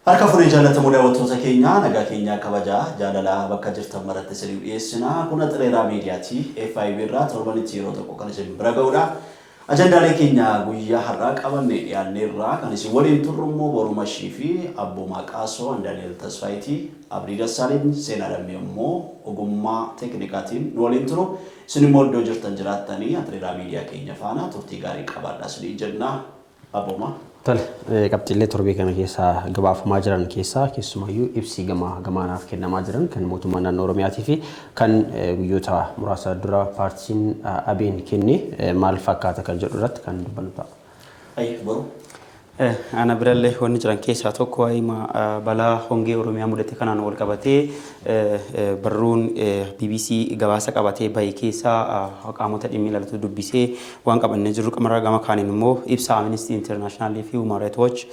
Harka furii jaalatamu daawwattoota keenya nagaa keenya kabajaa jaalalaa bakka jirtan maratti isiniif dhiyeessina. Kun Xireeraa Miidiyaati. FIB irraa torbanitti yeroo tokko kan isin bira ga'udha. Ajandaalee keenya guyyaa har'aa qabannee dhiyaannee irraa kan isin waliin turru immoo Boruma Shii fi Abboomaa Qaasoo Andaani'el Tasfaayitii Abdii Dassaaleny seenaa lammii immoo ogummaa teeknikaatiin nu waliin turu. Isin immoo iddoo jirtan jiraattanii Xireeraa Miidiyaa keenya faana turtii gaarii qabaadhaa isin jenna. Abboomaa. Tole qabxiilee torbee kana keessaa gabaafamaa jiran keessaa keessumayyuu ibsi gamaanaaf kennamaa jiran kan mootummaa naannoo Oromiyaatii fi kan guyyoota muraasa dura paartiin ABN kenne maal fakkaata kan jedhu irratti kan dubbannu ta'a. Boru. Ana birallee wanni jiran keessaa tokko waa'ee balaa hongee Oromiyaa mudate kanaan wal qabatee barruun BBC gabaasa qabatee bahe keessaa qaamota dhimmi ilaalatu dubbisee waan qabannee jirru qamarraa gama kaaniin immoo ibsa Amnesty International fi Human Rights Watch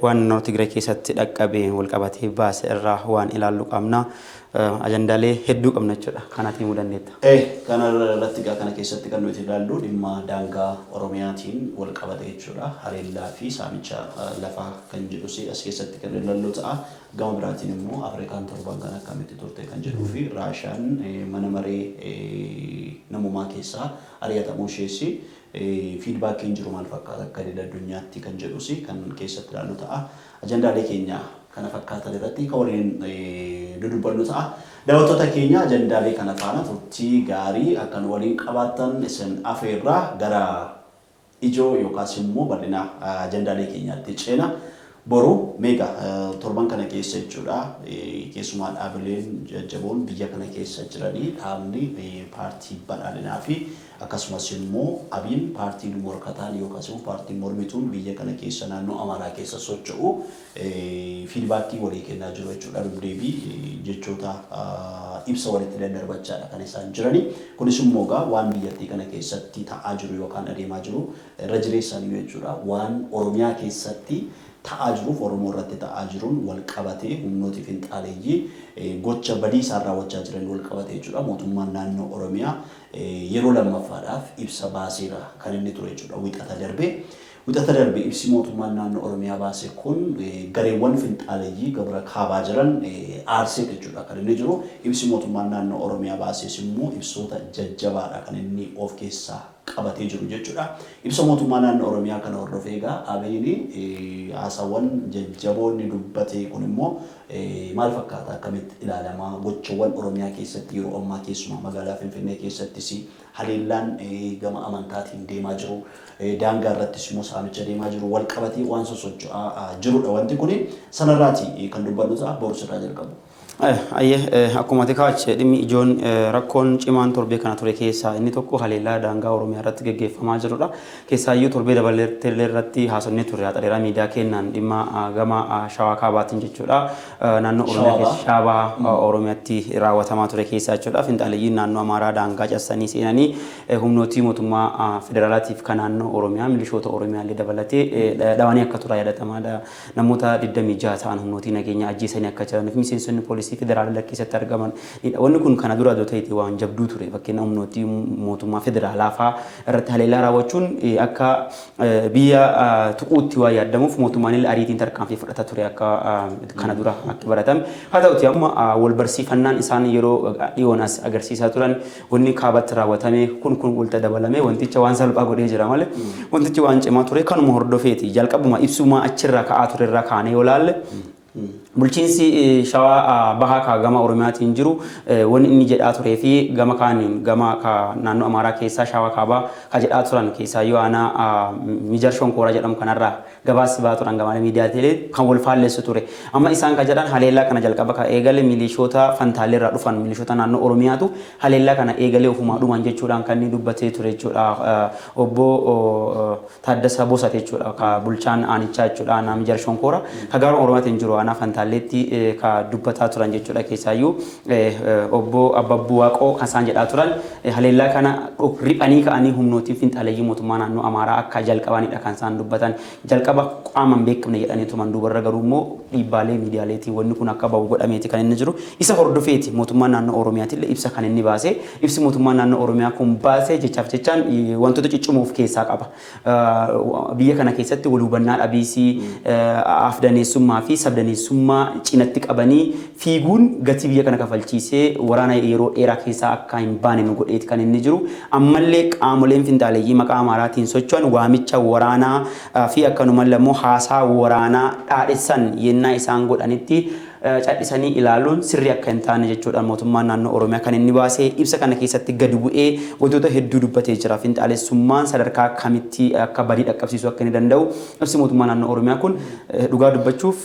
waan naannoo Tigraay keessatti dhaqqabeen wal qabatee baase irraa waan ilaallu qabna. Ajandaalee hedduu qabna jechuudha. Kanaatiin himuu dandeetta. Kana irratti kana keessatti kan nuti ilaallu dhimma daangaa Oromiyaatiin wal qabate jechuudha. Haleellaa fi saamicha lafaa kan jedhu as keessatti kan ilaallu ta'a. Gama biraatiin immoo Afrikaan torban kan akkamitti turte kan jedhuu fi Raashiyaan mana maree namummaa keessaa ari'atamuu isheessi fiidbaakiin jiru maal fakkaata akka addunyaatti kan jedhus kan keessatti ilaallu ta'a. Ajandaalee keenya kana fakkaatan irratti kan waliin dudubbannu ta'a. Daawwattoota keenya ajandaalee kana faana turtii gaarii akkan waliin qabaatan isin afeerraa gara ijoo yookaas immoo bal'ina ajandaalee keenyaatti ceena. Boru meeqa torban kana keessa jechuudha. Keessumaa dhaabileen jajjaboon biyya kana keessa jiranii dhaabni paartii badhaadhinaa fi akkasumas immoo ABN paartiin morkataan yookaas immoo paartiin mormituun biyya kana keessa naannoo Amaaraa keessa socho'u fiidbaakii walii kennaa jiru jechuudha. Deebii jechoota ibsa walitti daddarbachaadha kan isaan jiranii. Kunis immoo waan biyyattii kana keessatti ta'aa jiru yookaan adeemaa jiru irra jireessanii jechuudha. Waan Oromiyaa keessatti ta'aa jiruuf Oromoo irratti ta'aa jiruun wal qabatee humnooti finxaaleeyyii gocha badii isaan raawwachaa jiran wal qabatee jechuudha. Mootummaan naannoo Oromiyaa yeroo lammaffaadhaaf ibsa baaseera kan inni ture jechuudha. Wixata darbe ibsi mootummaan naannoo Oromiyaa baase kun gareewwan finxaaleeyyii gabra kaabaa jiran aarsee jechuudha kan inni jiru. Ibsi mootummaan naannoo Oromiyaa baases immoo ibsoota jajjabaadha kan inni of keessaa qabatee jiru jechuudha. Ibsa mootummaa naannoo Oromiyaa kana hordofee ABN haasawwan jajjaboonni dubbate kun immoo maal fakkaata akkamitti ilaalamaa gochawwan Oromiyaa keessatti yeroo ammaa keessumaa magaalaa Finfinnee keessattis haleellaan gama amantaatiin deemaa jiru daangaa irrattis immoo saamicha deemaa jiru wal qabatee waan sosocho'aa jirudha. Wanti kun sanarraati kan dubbannu ta'a. Boru sirraa jalqabu. Akkuma kaawwache dhimmi ijoon rakkoon cimaan torbee kana ture keessaa inni tokko haleellaa daangaa Oromiyaa irratti gaggeeffamaa jirudha. Keessaayyuu torbee dabalatee irratti haasofnee turre Xireeraa Miidiyaa kennaan dhimma gama Shawaa Kaabaatiin jechuudha. Naannoo Oromiyaa keessa Shaabaa Oromiyaatti raawwatamaa ture keessaa jechuudha. Finxaaleeyyiin naannoo Amaaraa daangaa cabsanii seenanii humnootii mootummaa federaalaatiif kan naannoo Oromiyaa milishoota Oromiyaa illee dabalatee dhawanii akka turaa yaadatamaa namoota 26 ta'an humnootii nageenya ajjeesanii akka jiraniif miseensonni poolisii federaalaa keessatti argaman. Wanni kun kana dura ta'e waan jabduu ture. Fakkeenya humnootii mootummaa federaalaa fa'aa irratti haleellaa raawwachuun akka biyya tuquutti waa yaadamuuf mootummaan illee ariitiin tarkaanfii fudhataa ture akka kana dura akka baratame. Haa ta'uti amma wal barsiifannaan isaan yeroo dhiyoon as agarsiisaa turan wanni kaabatti raawwatame kun walitti dabalame wanticha waan salphaa godhee jira malee wantichi waan cimaa ture kanuma hordofeeti jalqabuma ibsuma achirraa ka'aa ture irraa kaanee yoo laalle bulchiinsi Shawaa bahaa gama Oromiyaatiin jiru wanni inni jedhaa turee fi gama kaaniin gama naannoo Amaaraa keessaa Shawaa Kaabaa ka jedhaa turan keessaa yoo aanaa Mijar Shonkoora jedhamu kanarraa gabaasi baa turan gama miidiyaalee kan wal faalleessu ture. Amma isaan ka jedhan haleellaa kana jalqaba ka eegale milishoota fantaalleerraa dhufan milishoota naannoo Oromiyaatu haleellaa kana eegalee ofumaa dhuman jechuudhaan kan inni dubbatee ture jechuudha. Obbo Taaddasaa Boosat jechuudha ka bulchaan aanichaa jechuudha naannoo Mijar Shonkoora ka gara Oromiyaatiin jiru aanaa fantaallee Fantaalleetti ka dubbataa turan jechuudha keessaayyuu obbo Ababbuu Waaqoo kan isaan jedhaa turan haleellaa kana riphanii ka'anii humnootii finxaaleeyyii mootummaa naannoo Amaaraa akka jalqabanidha kan isaan dubbatan jalqaba qaamaan beekamne jedhanii tuman duubarra garuu immoo dhiibbaalee miidiyaaleetiin wanni kun akka bahu godhameeti kan inni jiru isa hordofeeti mootummaan naannoo Oromiyaatillee ibsa kan inni baase ibsi mootummaan naannoo Oromiyaa kun baase jechaaf jechaan wantoota ciccimoof keessaa qaba biyya kana keessatti wal hubannaa dhabiisii afdaneessummaa fi sabdaneessummaa cinatti qabanii fiiguun gatii biyya kana kafalchiisee waraana yeroo dheeraa keessaa akka hin baane nu godheeti kan inni jiru ammallee qaamoleen finxaaleeyyii maqaa Amaaraatiin socho'an waamicha waraanaa fi akkanuma immoo haasaa waraanaa dhaadheessan yennaa isaan godhanitti cadhisanii ilaaluun sirrii akka hin taane jechuudha mootummaan naannoo Oromiyaa kan inni baasee ibsa kana keessatti gadi bu'ee wantoota hedduu dubbatee jira finxaalessummaan sadarkaa kamitti akka badii dhaqqabsiisuu akka inni danda'u ibsi mootummaa naannoo Oromiyaa kun dhugaa dubbachuuf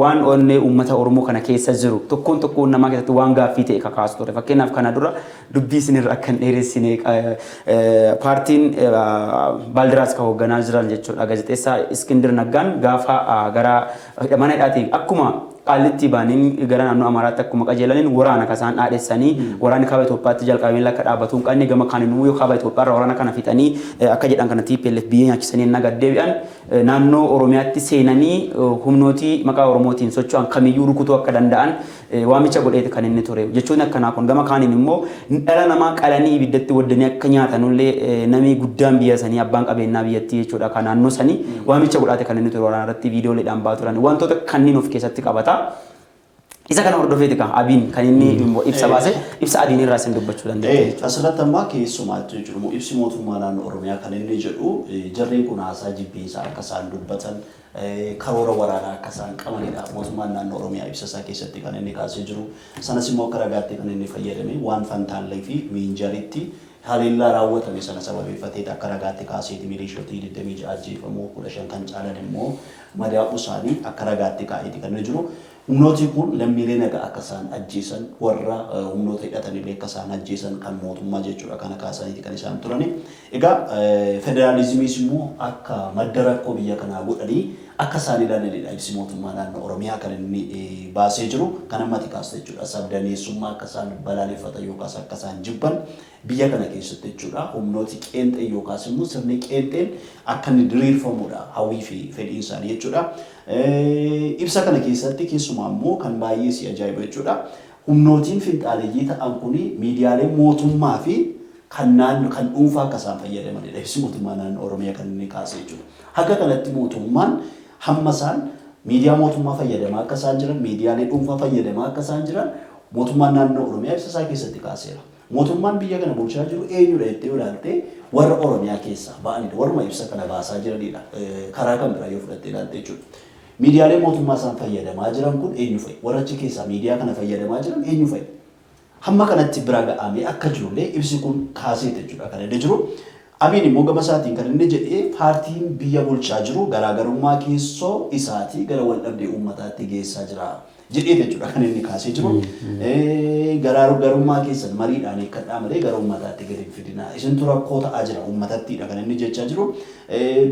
waan onnee uummata Oromoo kana keessa jiru tokkoon namaa keessatti waan gaaffii ta'e kakaasu ture fakkeenyaaf kana dura dubbii isinirra akka hin dheeressine paartiin Baaldiraas kan hoogganaa jiran jechuudha gaazexeessaa Iskindir Naggaan gaafa gara mana hidhaatiin akkuma qaalitti baaniin gara naannoo Amaaraatti akkuma qajeelaniin waraana kasaan dhaadheessanii waraanni kaaba Itoophiyaatti jalqabeen lakka dhaabbatuun qanni gama kaaniin yoo kaaba Itoophiyaarra waraana kana fixanii akka jedhan kana TPLF biyya nyaachisanii naga deebi'an naannoo Oromiyaatti seenanii humnootii maqaa Oromootiin socho'an kamiyyuu rukutuu akka danda'an waamicha godheeti kan inni ture jechuun akkanaa kun gama kaaniin immoo dhala namaa qalanii ibiddatti waddanii akka nyaatanullee namni guddaan biyya sanii abbaan qabeenyaa biyyattii jechuudha kan naannoo sanii waamicha godhaate kan inni ture waraana irratti viidiyooleedhaan baa turan wantoota kanneen of keessatti qabata isa kana hordofeeti kan abiin kan inni ibsa baase ibsa adiin irraa isin dubbachuu dandeenya. Asirratti ammaa keessumaatti jechuudha ibsi mootummaa naannoo Oromiyaa kan inni jedhu jarreen kun haasaa jibbiinsaa akka isaan dubbatan karoora waraanaa akka isaan qabanidha. Mootummaan naannoo Oromiyaa ibsa isaa keessatti kan inni kaasee jiru sanas immoo akka ragaatti kan inni fayyadame waan Fantaallee fi Miinjaritti haleellaa raawwatame sana sababeeffatee akka ragaatti kaaseeti milishooti 26 ajjeefamuu 15 kan caalan immoo madaa'uu isaanii akka ragaatti kaa'eeti kan inni jiru. Humnooti kun lammiilee nagaa akka isaan ajjeesan warra humnoota hidhatanillee akka isaan ajjeesan kan mootummaa jechuudha kana kaasaniiti kan isaan turani. Egaa federaalizimiis immoo akka madda rakkoo biyya kanaa godhanii akka isaan ilaalanidha ibsi mootummaa naannoo Oromiyaa kan inni baasee jiru kan ammatti kaasta jechuudha. Sabdaneessummaa akka isaan balaaleffatan yookaas akka isaan jibban biyya kana keessatti jechuudha. Humnooti qeenxee yookaas immoo sirni qeenxeen akka inni diriirfamudha hawwii fi fedhiin isaanii jechuudha. Ibsa kana keessatti keessumaa immoo kan baay'ee si ajaa'iba jechuudha. Humnootiin finxaaleeyyii ta'an kuni miidiyaalee mootummaa fi kan dhuunfaa akka isaan fayyadamanidha. Ibsi mootummaa naannoo Oromiyaa kan inni kaasee jechuudha. Haga kanatti mootummaan hamma isaan miidiyaa mootummaa fayyadamaa akka isaan jiran miidiyaalee dhuunfaa fayyadamaa akka isaan jiran mootummaan naannoo Oromiyaa ibsa isaa keessatti kaaseera. Mootummaan biyya kana bulchaa jiru eenyudha jettee ilaalte warra Oromiyaa keessaa ba'anidha. Warra ibsa kana baasaa jiranidha. Karaa kan biraa yoo fudhattee ilaalte jechuudha. Miidiyaalee mootummaa isaan fayyadamaa jiran kun eenyu fa'i? Warra achi keessaa miidiyaa kana fayyadamaa jiran eenyu fa'i? Hamma kanatti bira ga'amee akka jirullee ibsi kun kaasee jechuudha kan inni jiru. Abiin immoo gama isaatiin kan inni jedhee paartiin biyya bulchaa jiru garaagarummaa keessoo isaatii gara wal dhabdee uummataatti geessaa jira. Jedhee jechuudha kan inni kaasee jiru. Garaagarummaa keessan mariidhaan eeggadhaa malee gara uummataatti gadi hin fidinaa. Isintu rakkoo ta'aa jira uummatattiidha kan inni jechaa jiru.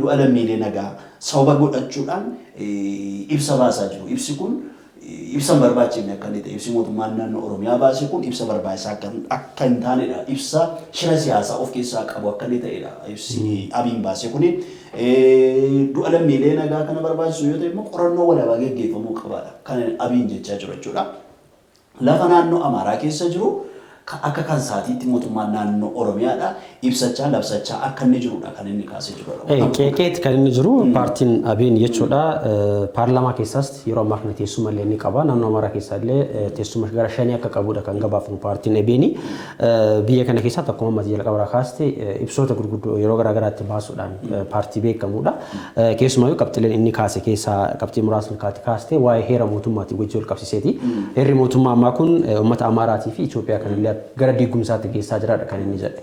Du'a lammiilee nagaa sababa godhachuudhaan ibsa baasaa jiru. Ibsi kun ibsa barbaachifne akka inni ta'e ibsi mootummaan naannoo Oromiyaa baase kun ibsa barbaachisaa akka hin taanedha. Ibsa shira siyaasaa of keessaa qabu akka inni ta'edha. Ibsi Abiin baase kuni du'a lammiilee nagaa kana barbaachisu yoo ta'e immoo qorannoo walaabaa gaggeeffamuu qabaadha. Kan Abiin jechaa jiru jechuudha. Lafa naannoo Amaaraa keessa jiru akka kan saatiitti mootummaan naannoo Oromiyaadha ibsachaa labsachaa akka inni jirudha kan inni kaasee jirudha. Qeeqeetti kan inni jiru paartiin Abiin jechuudha. Paarlaamaa keessaas yeroo ammaa kana teessuma illee ni qaba. Naannoo Amaaraa keessaa illee teessuma gara 5 akka qabudha kan gabaafamu paartiin Abiin. Biyya kana keessaa akkuma amma jalqaba irraa kaaste ibsoota gurguddoo yeroo garaa garaatti baasuudhaan paartii beekamudha. Keessumaa qabxileen inni kaase keessaa qabxii muraasni kaaste waa'ee heera mootummaatiin wajjin wal qabsiiseeti. Heerri mootummaa ammaa kun uummata Amaaraatii fi Itoophiyaa kan illee gara diigumsaatti geessaa jiraadha kan inni jedhe.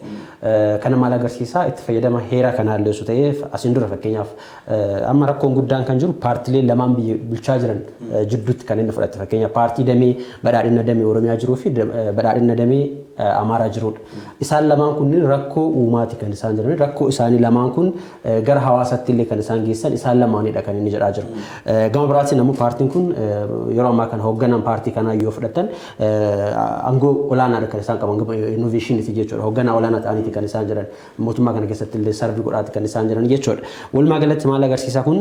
Kana maal agarsiisaa itti fayyadama heera kanaa illee osoo ta'ee asiin dura fakkeenyaaf amma rakkoon guddaan kan jiru paartilee lamaan biyya bulchaa jiran jidduutti kan inni fudhate fakkeenyaaf paartii damee badhaadhina damee Oromiyaa jiruu fi badhaadhina damee Amaaraa jirudha. Isaan lamaan kun rakkoo uumaati kan isaan jiran rakkoo isaanii lamaan kun gara hawaasaatti illee kan isaan geessan isaan lamaanidha kan inni jedhaa jiru. Gama biraatiin ammoo paartiin kun yeroo ammaa kana hoogganaan paartii kanaa yoo fudhatan aangoo olaanaadha kan isaan qaban innoveeshiniiti jechuudha. Hoogganaa olaanaa ta'aniiti kan isaan jiran mootummaa kana keessatti illee sarbii godhaati kan isaan jiran jechuudha. Walumaa galatti maal agarsiisaa kun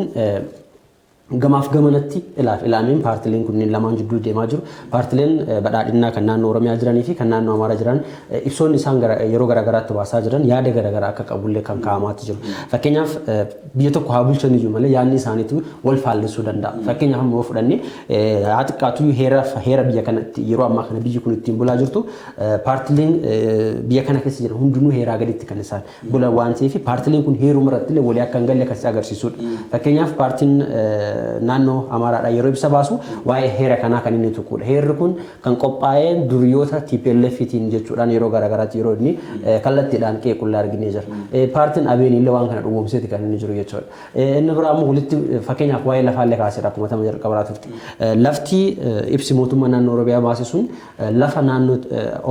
gamaaf gamanatti ilaameen paartileen kunniin lamaan jidduu deemaa jiru. Paartileen badhaadhinaa kan naannoo Oromiyaa jiranii fi kan naannoo Amaaraa jiran ibsoonni isaan yeroo garaagaraatti baasaa jiran yaada garaagaraa akka qabullee kan kaa'amaatti jiru. Fakkeenyaaf biyya tokko haa bulchan iyyuu malee yaadni isaaniitu wal faallessuu danda'a. Fakkeenyaaf ammoo fudhannee haa xiqqaatu heera biyya kanatti yeroo ammaa kana biyyi kun ittiin bulaa jirtu paartileen biyya kana keessa jiran hundinuu heeraa gaditti kan isaan bulan waan ta'eef paartileen kun heeruma irratti illee walii akka hin galle akkasii agarsiisudha. Fakkeenyaaf paartiin naannoo Amaaraadha yeroo ibsa baasu waa'ee heera kanaa kan inni tuqudha. Heerri kun kan qophaa'ee duriyoota TPLF-tiin jechuudhaan yeroo garaagaraatti yeroo inni kallattiidhaan qeequllaa arginee jira. Paartiin Abeen illee waan kana dhugoomseeti kan inni jiru jechuudha. Inni biraa ammoo walitti fakkeenyaaf waa'ee lafaallee kaaseera akkuma tama jalqabaa turte. Lafti ibsi mootummaa naannoo Oromiyaa baase sun lafa naannoo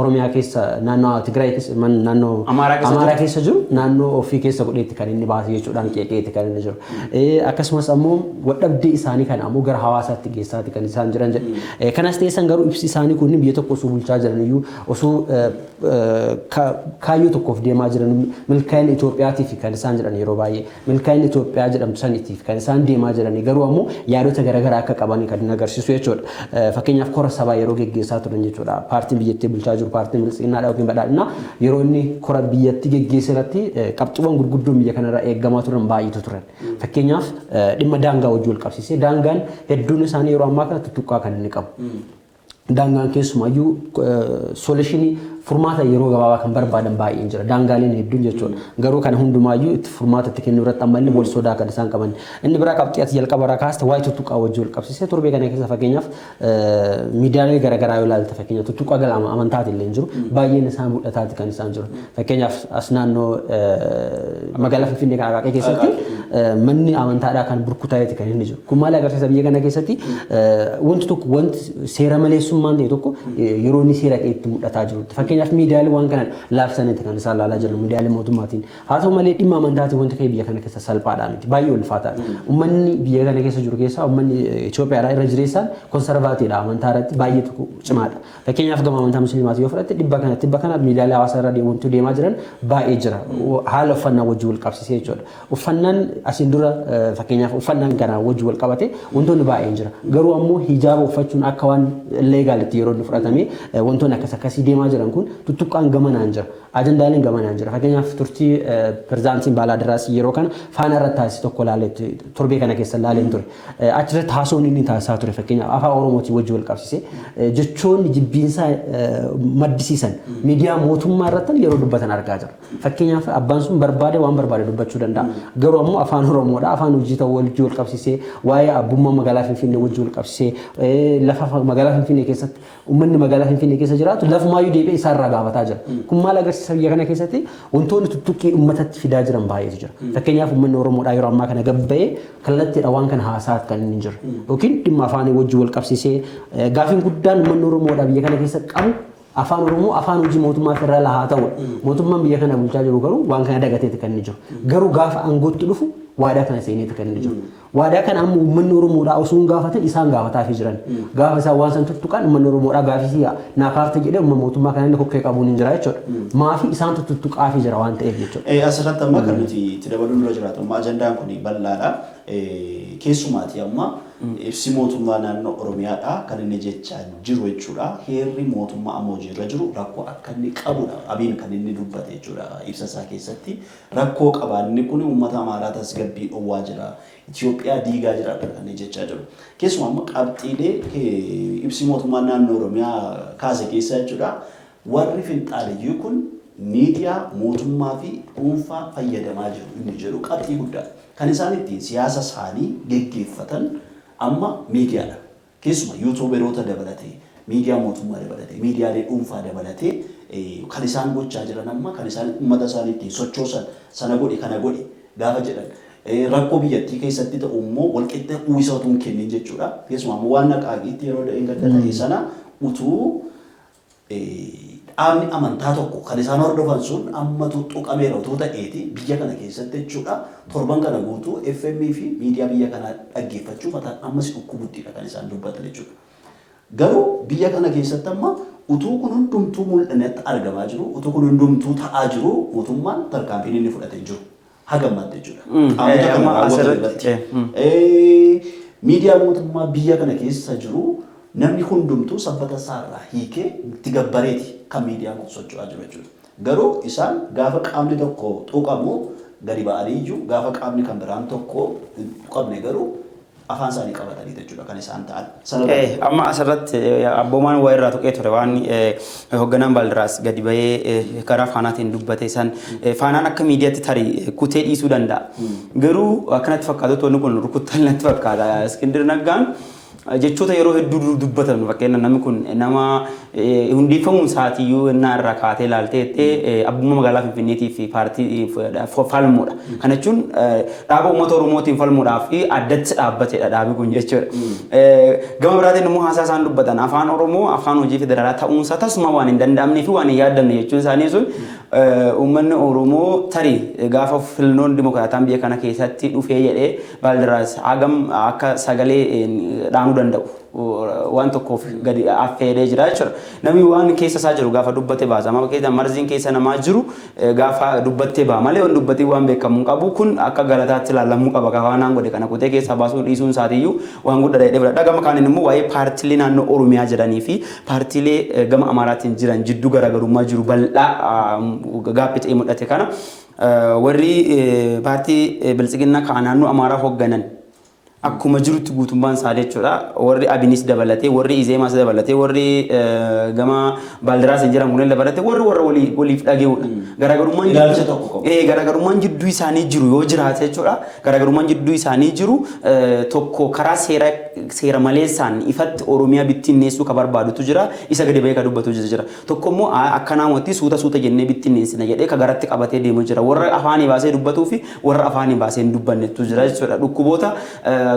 Oromiyaa keessa naannoo Tigraay keessa naannoo Amaaraa keessa jiru naannoo ofii keessa godheetti kan inni baase jechuudhaan qeeqeetti kan inni jiru. Akkasumas ammoo wadhabdee isaanii kana ammoo gara hawaasaatti geessaati kan isaan jiran jedhe. Kanas teessan garuu ibsi isaanii kun biyya tokko osoo bulchaa jiran iyyuu osoo kaayyoo tokkoof deemaa jiran milkaa'ina Itoophiyaatiif kan isaan jedhan yeroo baay'ee milkaa'ina Itoophiyaa jedhamtu saniitiif kan isaan deemaa jiran garuu ammoo yaadota garaagaraa akka qaban kan agarsiisu jechuudha. Fakkeenyaaf kora sabaa yeroo geggeessaa turan jechuudha. Paartiin biyyattii bulchaa jiru paartiin bilisiinnaadha yookiin badhaadhinaa yeroo inni kora biyyattii geggeesse irratti qabxiiwwan gurguddoon biyya kanarraa eeggamaa turan baay'eetu turan. Fakkeenyaaf dhimma daangaa wajjin wal qabsiisee daangaan hedduun isaanii yeroo ammaa kana tuttuqqaa kan inni qabu. Daangaan keessumayyuu soolishinii furmaata yeroo gabaabaa kan barbaadan baay'een jira. Daangaaleen hedduun jechuudha. Garuu kana hundumaayyuu itti furmaata itti kennuu irratti ammallee wal sodaa kan isaan qaban. Inni biraa qabxiyaatti jalqaba irraa kaasta waa'ee tuttuqqaa wajjin wal qabsiisee torbee kana keessa fakkeenyaaf miidiyaalee garaagaraa yoo ilaalte fakkeenyaaf tuttuqqaa gala amantaati illee hin jiru. Baay'een isaan mul'ataati kan isaan jiru. Fakkeenyaaf as naannoo magaalaa Finfinnee kan Akaaqee keessatti manni amantaadhaa kan burkutaa'eeti kan inni jiru. Kun maal agarsiisa biyya kana keessatti wanti tokko wanti seera maleessummaan ta'e tokko yeroo inni seera itti mul'ataa jiru. Fakkeenyaaf miidiyaalee waan kana laafsaniiti kan isaan ilaalaa jiran miidiyaalee mootummaatiin. Haa ta'u malee dhimma amantaatiin wanti ka'e biyya kana keessa salphaadhaa miti. Baay'ee ulfaataadha. Uummanni biyya kana keessa jiru keessaa uummanni Itoophiyaadhaa irra jireessaan konservaatiidha amantaa irratti baay'ee tokko cimaadha. Fakkeenyaaf gama amantaa musliimaatii yoo fudhatte dhibba kana miidiyaalee hawaasaa irra deemuutu deemaa jiran baay'ee jira. Haala uffannaa wajjin wal qabsiisee jechuudha. Uffannaan asiin dura fakkeenyaaf uffannaan kana wajjin wal qabate wantoonni baay'een jira. Garuu ammoo hijaaba uffachuun akka waan leegaalitti yeroo inni fudhatame wantoonni akkasii deemaa jiran kun tuttuqqaan gamanaan jira. Ajandaaleen gamanaan jira. Fakkeenyaaf turtii pirezidaantiin Baalaadiraas yeroo kana faana irratti taasise tokko laaletti torbee kana keessa laaleen ture. Achirratti haasoon inni taasisaa ture fakkeenyaaf afaan Oromootiin wajjin wal qabsiisee jechoonni jibbiinsaa maddisiisan miidiyaa mootummaa irratti yeroo dubbatan argaa jira. Fakkeenyaaf abbaan sun barbaade waan barbaade dubbachuu danda'a. Garuu ammoo afaan Oromoodha afaan hojii ta'uu wajjin wal qabsiisee waa'ee abbummaa magaalaa Finfinnee wajjin wal qabsiisee lafa magaalaa Finfinnee keessatti uummanni magaalaa Finfinnee keessa jiraatu lafumaayyuu deebi'ee isaarraa gaafataa jira. Kun maal agarsiisa biyya kana keessatti wantoonni tuttuqqii uummatatti fidaa jiran baay'eetu jira. Fakkeenyaaf uummanni Oromoodhaa yeroo ammaa kana gabba'ee kallattiidha waan kana haasaa kan inni jiru. Yookiin dhimma afaanii wajjin wal qabsiisee gaafiin guddaan uummanni Oromoodhaa biyya kana keessa qabu afaan Oromoo afaan hojii mootummaa federaalaa haa ta'u. Mootummaan biyya kana bulchaa jiru garuu waan kana dagateeti kan inni jiru. Garuu gaafa aangootti dhufu waadaa kana seeneeti kan inni jiru. Waadaa kana ammoo uummanni Oromoodhaa osoo hin gaafatan isaan gaafataafii jiran. Gaafa isaan waan san tuttuqan uummanni Oromoodhaa gaafisii naakaarte jedhee uumma mootummaa kana inni kokkee qabuun hin jira jechuudha. Maafi isaan tuttuqaafii jira waan ta'eef jechuudha. Asirratti amma kan nuti itti dabaluun dura jiraatu amma ajandaan kun bal'aadha. Keessumaati amma ibsi mootummaa naannoo Oromiyaadhaa kan inni jechaa jiru jechuudha. Heerri mootummaa amma hojiirra jiru rakkoo akka inni qabudha. Abiin kan inni dubbate jechuudha ibsa isaa keessatti. Rakkoo qabaanni kun uummata Amaaraa tasgabbii dhowwaa jira. Itoophiyaa diigaa jira kan inni jechaa jiru. Keessumaa amma qabxiilee ibsi mootummaa naannoo Oromiyaa kaase keessa jechuudha. Warri finxaaliyyuu kun miidiyaa mootummaa fi dhuunfaa fayyadamaa jiru inni jedhu qabxii guddaa. Kan isaan ittiin siyaasa isaanii geggeeffatan amma miidiyaadha. Keessumaa yuutuuberoota dabalatee miidiyaa mootummaa dabalatee miidiyaalee dhuunfaa dabalatee kan isaan gochaa jiran amma kan isaan uummata isaaniitti sochoosan sana godhi kana godhi gaafa jedhan rakkoo biyyattii keessatti ta'u immoo walqixxee uwwisa utuu hin kennin jechuudha. Keessumaa immoo waan naqaaqiitti yeroo da'een gadda ta'e sana utuu dhaabni amantaa tokko kan isaan hordofan sun amma tuttuqameera utuu ta'eeti biyya kana keessatti jechuudha. Torban kana guutuu FM fi miidiyaa biyya kanaa dhaggeeffachuuf ammas dhukkubuttidha kan isaan dubbatan jechuudha. Garuu biyya kana keessatti amma utuu kun hundumtuu mul'anetti argamaa jiru utuu kun hundumtuu ta'aa jiru mootummaan tarkaanfiin inni fudhatee jiru. Hagammatte jechuudha. Miidiyaa mootummaa biyya kana keessa jiru namni hundumtuu sabbata isaarraa hiikee itti gabbareeti kan miidiyaan kun socho'aa jiru jechuudha. Garuu isaan gaafa qaamni tokko tuqamu gadi ba'anii iyyuu gaafa qaamni kan biraan tokko tuqamne garuu afaan isaanii qabatanii jechuudha kan isaan ta'an. Amma asirratti abboomaan waa irraa tuqee ture waan hoogganaan Baaldiraas gadi bahee karaa faanaatiin dubbate san faanaan akka miidiyaatti tarii kutee dhiisuu danda'a. Garuu akkanatti fakkaatu toonni kun rukuttaan natti fakkaata. Iskindir Naggaan jechoota yeroo hedduu dubbatan fakkeenya namni kun nama hundeeffamuun isaatiiyyuu innaa irraa kaatee ilaaltee abbummaa magaalaa Finfinneetii fi paartii falmuudha. Kana jechuun dhaaba uummata Oromootiin falmuudhaaf addatti dhaabbateedha dhaabi kun jechuudha. Gama biraatiin immoo haasaa isaan dubbatan afaan Oromoo afaan hojii federaalaa ta'uunsaa tasuma waan hin danda'amnee fi waan hin yaadamne jechuun isaanii sun uummanni Oromoo tarii gaafa filnoon dimokiraataan biyya kana keessatti dhufee jedhee Baaldiraas hagam akka sagalee dhaanuu danda'u waan tokkoof gadi affeeree jira jechuudha. Namni waan keessa isaa jiru gaafa dubbatee baasa. Amma keessa marziin keessa namaa jiru gaafa dubbattee baa malee waan dubbatee waan beekamu qabu kun akka galataatti ilaalamuu qaba. Gaafa waan godhe kana kutee keessa baasuu dhiisuun isaatiiyyuu waan guddaa dheedhee fudhadha. Gama kaaniin immoo waa'ee paartiilee naannoo Oromiyaa jedhanii fi paartiilee gama Amaaraatiin jiran jidduu garaagarummaa jiru bal'aa gaaffii ta'ee mul'ate kana warri paartii Biltsiginnaa kan naannoo Amaaraa hoogganan akkuma jirutti guutummaan isaa jechuudha. Warri Abinis dabalatee, warri Izeemaas dabalatee, warri gama Baaldiraas jiran kunneen dabalatee warri waliif dhageewudha. Garaagarummaan jidduu isaanii jiru yoo jiraate jechuudha. Garaagarummaan jidduu isaanii jiru tokko karaa seera maleessaan ifatti Oromiyaa bittinneessuu ka barbaadutu jira. Isa gadi bahee ka dubbatu jira. Tokko immoo akka namooti suuta jennee bittinneessina jedhee ka garatti qabatee deemu jira. Warra afaanii baasee dubbatuu fi warra afaanii baasee hin dubbannetu jira jechuudha. Dhukkuboota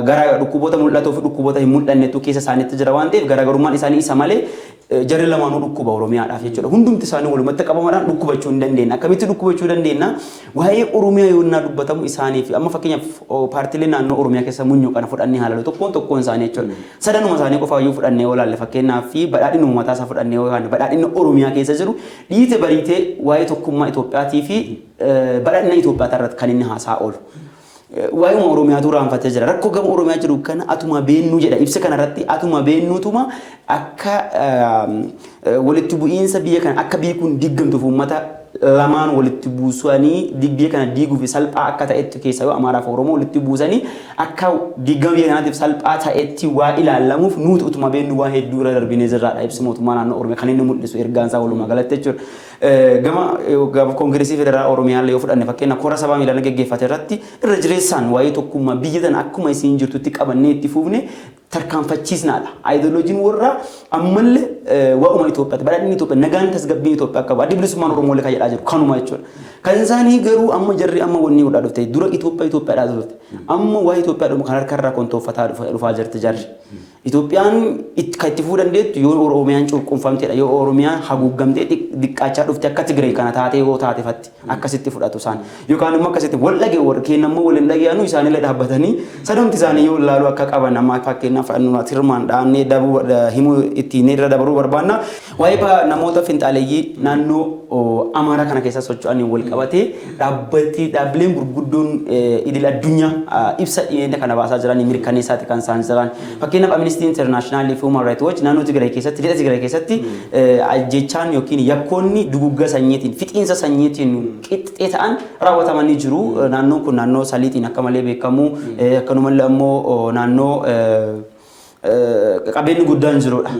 gara dhukkuboota mul'atoo fi dhukkuboota hin mul'annetu keessa isaaniitti jira waan ta'eef garaagarummaan isaanii isa malee jarri lamaanuu dhukkuba Oromiyaadhaaf jechuudha. Hundumti isaanii walumatti qabamaadhaan dhukkubachuu hin dandeenya. Akkamitti dhukkubachuu dandeenya? Waa'ee Oromiyaa yoo innaa dubbatamu isaaniif amma fakkeenyaaf paartiilee naannoo Oromiyaa keessa munyoo kana fudhannee haalaluu tokkoon isaanii jechuudha. Sadanuma isaanii qofaa yoo fudhannee olaalle fakkeenyaaf fi badhaadhina uummataa isaa fudhannee yoo haanne badhaadhina Oromiyaa keessa jiru dhiite bariitee waa'ee tokkummaa Itoophiyaatii fi badhaadhina Itoophiyaa irratti kan inni haasaa oolu. Waa'ee Oromiyaatu raanfatee jira. Rakkoo gama Oromiyaa jiru kana atuma beennuu jedha. Ibsa kanarratti atuma beennuutuma akka walitti bu'iinsa biyya kana akka biyyi kun diggamtuuf uummata lamaan walitti buusanii biyya kana diiguuf salphaa akka ta'etti keessa yoo Amaaraa fi Oromoo walitti buusanii akka diggama biyya kanaatiif salphaa ta'etti waa ilaalamuuf nuti utuma beennu waa hedduu irra darbinee jirraadha. Ibsi mootummaa naannoo Oromiyaa kan inni mul'isu ergaan isaa walumaa galatti jechuudha. Gama Koongireesii Federaalaa Oromiyaa yoo fudhanne fakkeenya kora sabaa miilaan geggeeffate irratti irra jireessaan waa'ee tokkummaa biyya tana akkuma isiin jirtutti qabannee itti fuufne tarkaanfachiisnaadha. Aayidoloojiin warra ammallee waa'uma Itoophiyaati. Badhaadhinni Itoophiyaa nagaan tasgabbiin Itoophiyaa qabu. Addi bilisummaan Oromoo illee kan jedhaa jiru kanuma jechuudha. Kan isaanii garuu amma jarri amma wanni godhaa dhufte dura Itoophiyaadhaa dhufte. Amma waa'ee Itoophiyaa kan harkarraa kontooffataa dhufaa jirti jarri. Itoophiyaan kan itti fufuu dandeettu yoo Oromiyaan cunqurfamteedha. Yoo Oromiyaan haguuggamtee xiqqaachaa dhufte akka Tigree kana taatee yoo taatefatti akkasitti fudhatu isaan. Yookaan immoo akkasitti wal dhagee warri keenya immoo waliin dhageeyanu isaanillee dhaabbatanii sadanti isaanii yoo ilaalu akka qaban amma fakkeenyaaf sirmaan dhaannee dabuu himuu ittiin irra dabaruu barbaanna. Waa'ee namoota finxaaleeyyii naannoo Amaaraa kana keessa socho'anii wal qabatee dhaabbileen gurguddoon idil addunyaa ibsa dhiyeenya kana baasaa jiran mirkaneessaati kan isaan jiran. Fakkeenyaaf Amnesty International fi Human Rights Watch naannoo Tigraay keessatti lixa Tigraay keessatti ajjechaan yookiin yakkoonni dugugga sanyiitiin fixiinsa sanyiitiin qixxee ta'an raawwatamanii jiru. Naannoon kun naannoo saliitiin akka malee beekamu akkanumallee ammoo naannoo qabeenyi guddaan jirudha.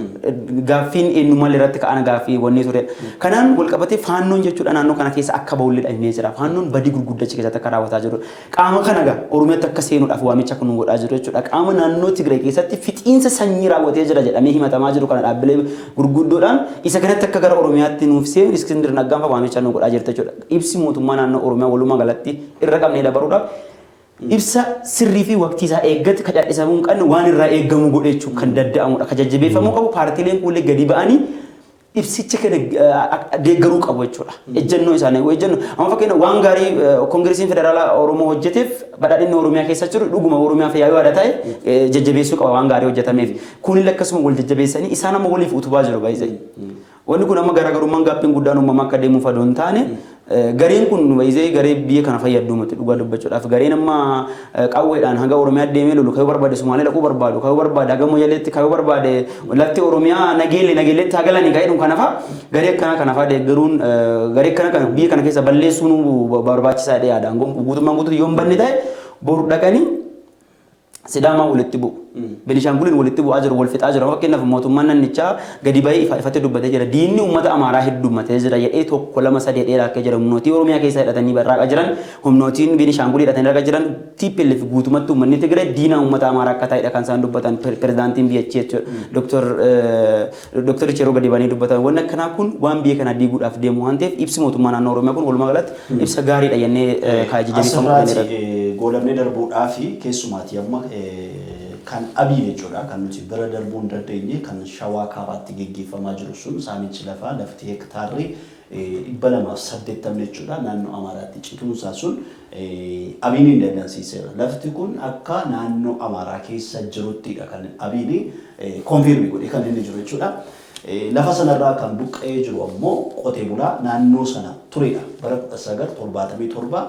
Gaaffiin eenyummaa irratti ka'an gaaffii wanni ture. Kanaan wal qabatee faannoon jechuudha naannoo kana keessa akka ba'uullee himee jira. Faannoon badii gurguddachi keessatti akka raawwataa jiru. Qaama kana gaa Oromiyaatti akka seenuudhaaf waamicha kun godhaa jiru jechuudha. Qaama naannoo Tigraay keessatti fixiinsa sanyii raawwatee jira jedhamee himatamaa jiru kana dhaabbilee gurguddoodhaan isa kanatti akka gara Oromiyaatti nuuf seenu Iskindir Naggaan fa'aa waamicha nu godhaa jirti jechuudha. Ibsi mootummaa naannoo Oromiyaa walumaa galatti irra qabnee dabaruudhaaf ibsa sirrii fi waqtii isaa eeggate kadhadhisamuu hin qabne waan irraa eeggamu godhe jechuun kan dadda'amudha. Kan jajjabeeffamuu qabu paartiileen kuulee gadi ba'anii ibsicha kana deeggaruu qabu jechuudha. Ejjennoo isaanii ejjennoo amma fakkeenya waan gaarii koongiresiin federaalaa Oromoo hojjeteef badhaadhinni Oromiyaa keessa jiru dhuguma Oromiyaa fayyaa'uu adda ta'e jajjabeessuu qaba waan gaarii hojjetameef. Kunillee akkasuma wal jajjabeessanii isaan amma waliif utubaa jiru baay'ee. Wanni kun amma garaagarummaan gaaffiin guddaan uumamaa akka deemuuf adoon taane gareen kun baay'ee garee biyya kana fayyaduu mati dhugaa dubbachuudhaaf gareen amma qawweedhaan hanga Oromiyaa deemee lolu kayuu barbaade Sumaalee dhaquu barbaadu kayuu barbaade haga Moyyaleetti kayuu barbaade lafti Oromiyaa nageelleetti hagalanii kaa'edhuun kanafa garee akkana kanafa deeggaruun garee kana biyya kana keessa balleessuun barbaachisaadha yaadaan guutummaan guutuu yoo hin banne ta'e boru dhaqanii Sidaamaa walitti bu'u. Benishaanguliin walitti bu'aa jiru wal fixaa jira. Fakkeenyaaf mootummaan naannichaa gadi ba'ee ifatee dubbatee jira. Diinni uummata Amaaraa heddummatee jira jedhee tokko lama sadii dheeraa akka jira. Humnootii Oromiyaa keessa hidhatanii barraaqa jiran, humnootiin Benishangulii hidhatanii barraaqa jiran, TPLF guutumatti uummanni Tigraay diina uummata Amaaraa akka ta'edha kan isaan dubbatan pirezidaantiin biyyattii jechuudha. Dooktar Cheroo gadi ba'anii dubbatan. Wanni akkanaa kun waan biyya kana diiguudhaaf deemu waan ta'eef ibsi mootummaa naannoo Oromiyaa kun walumaa galatti ibsa gaariidha jennee kaajijanii goolabnee darbuudhaaf keessumaati amma kan abii jechuudha kan nuti bira darbuu hin dandeenye kan shawaa kaabaatti geggeeffamaa jiru sun saamichi lafaa lafti hektaarri 280 jechuudha naannoo Amaaraatti cituunsaa sun abiin hin dandansiiseera. Lafti kun akka naannoo Amaaraa keessa jiruttidha kan abiin konfirmi godhe kan inni jiru jechuudha. Lafa sanarraa kan buqqa'ee jiru ammoo qotee bulaa naannoo sana turedha. Bara 1977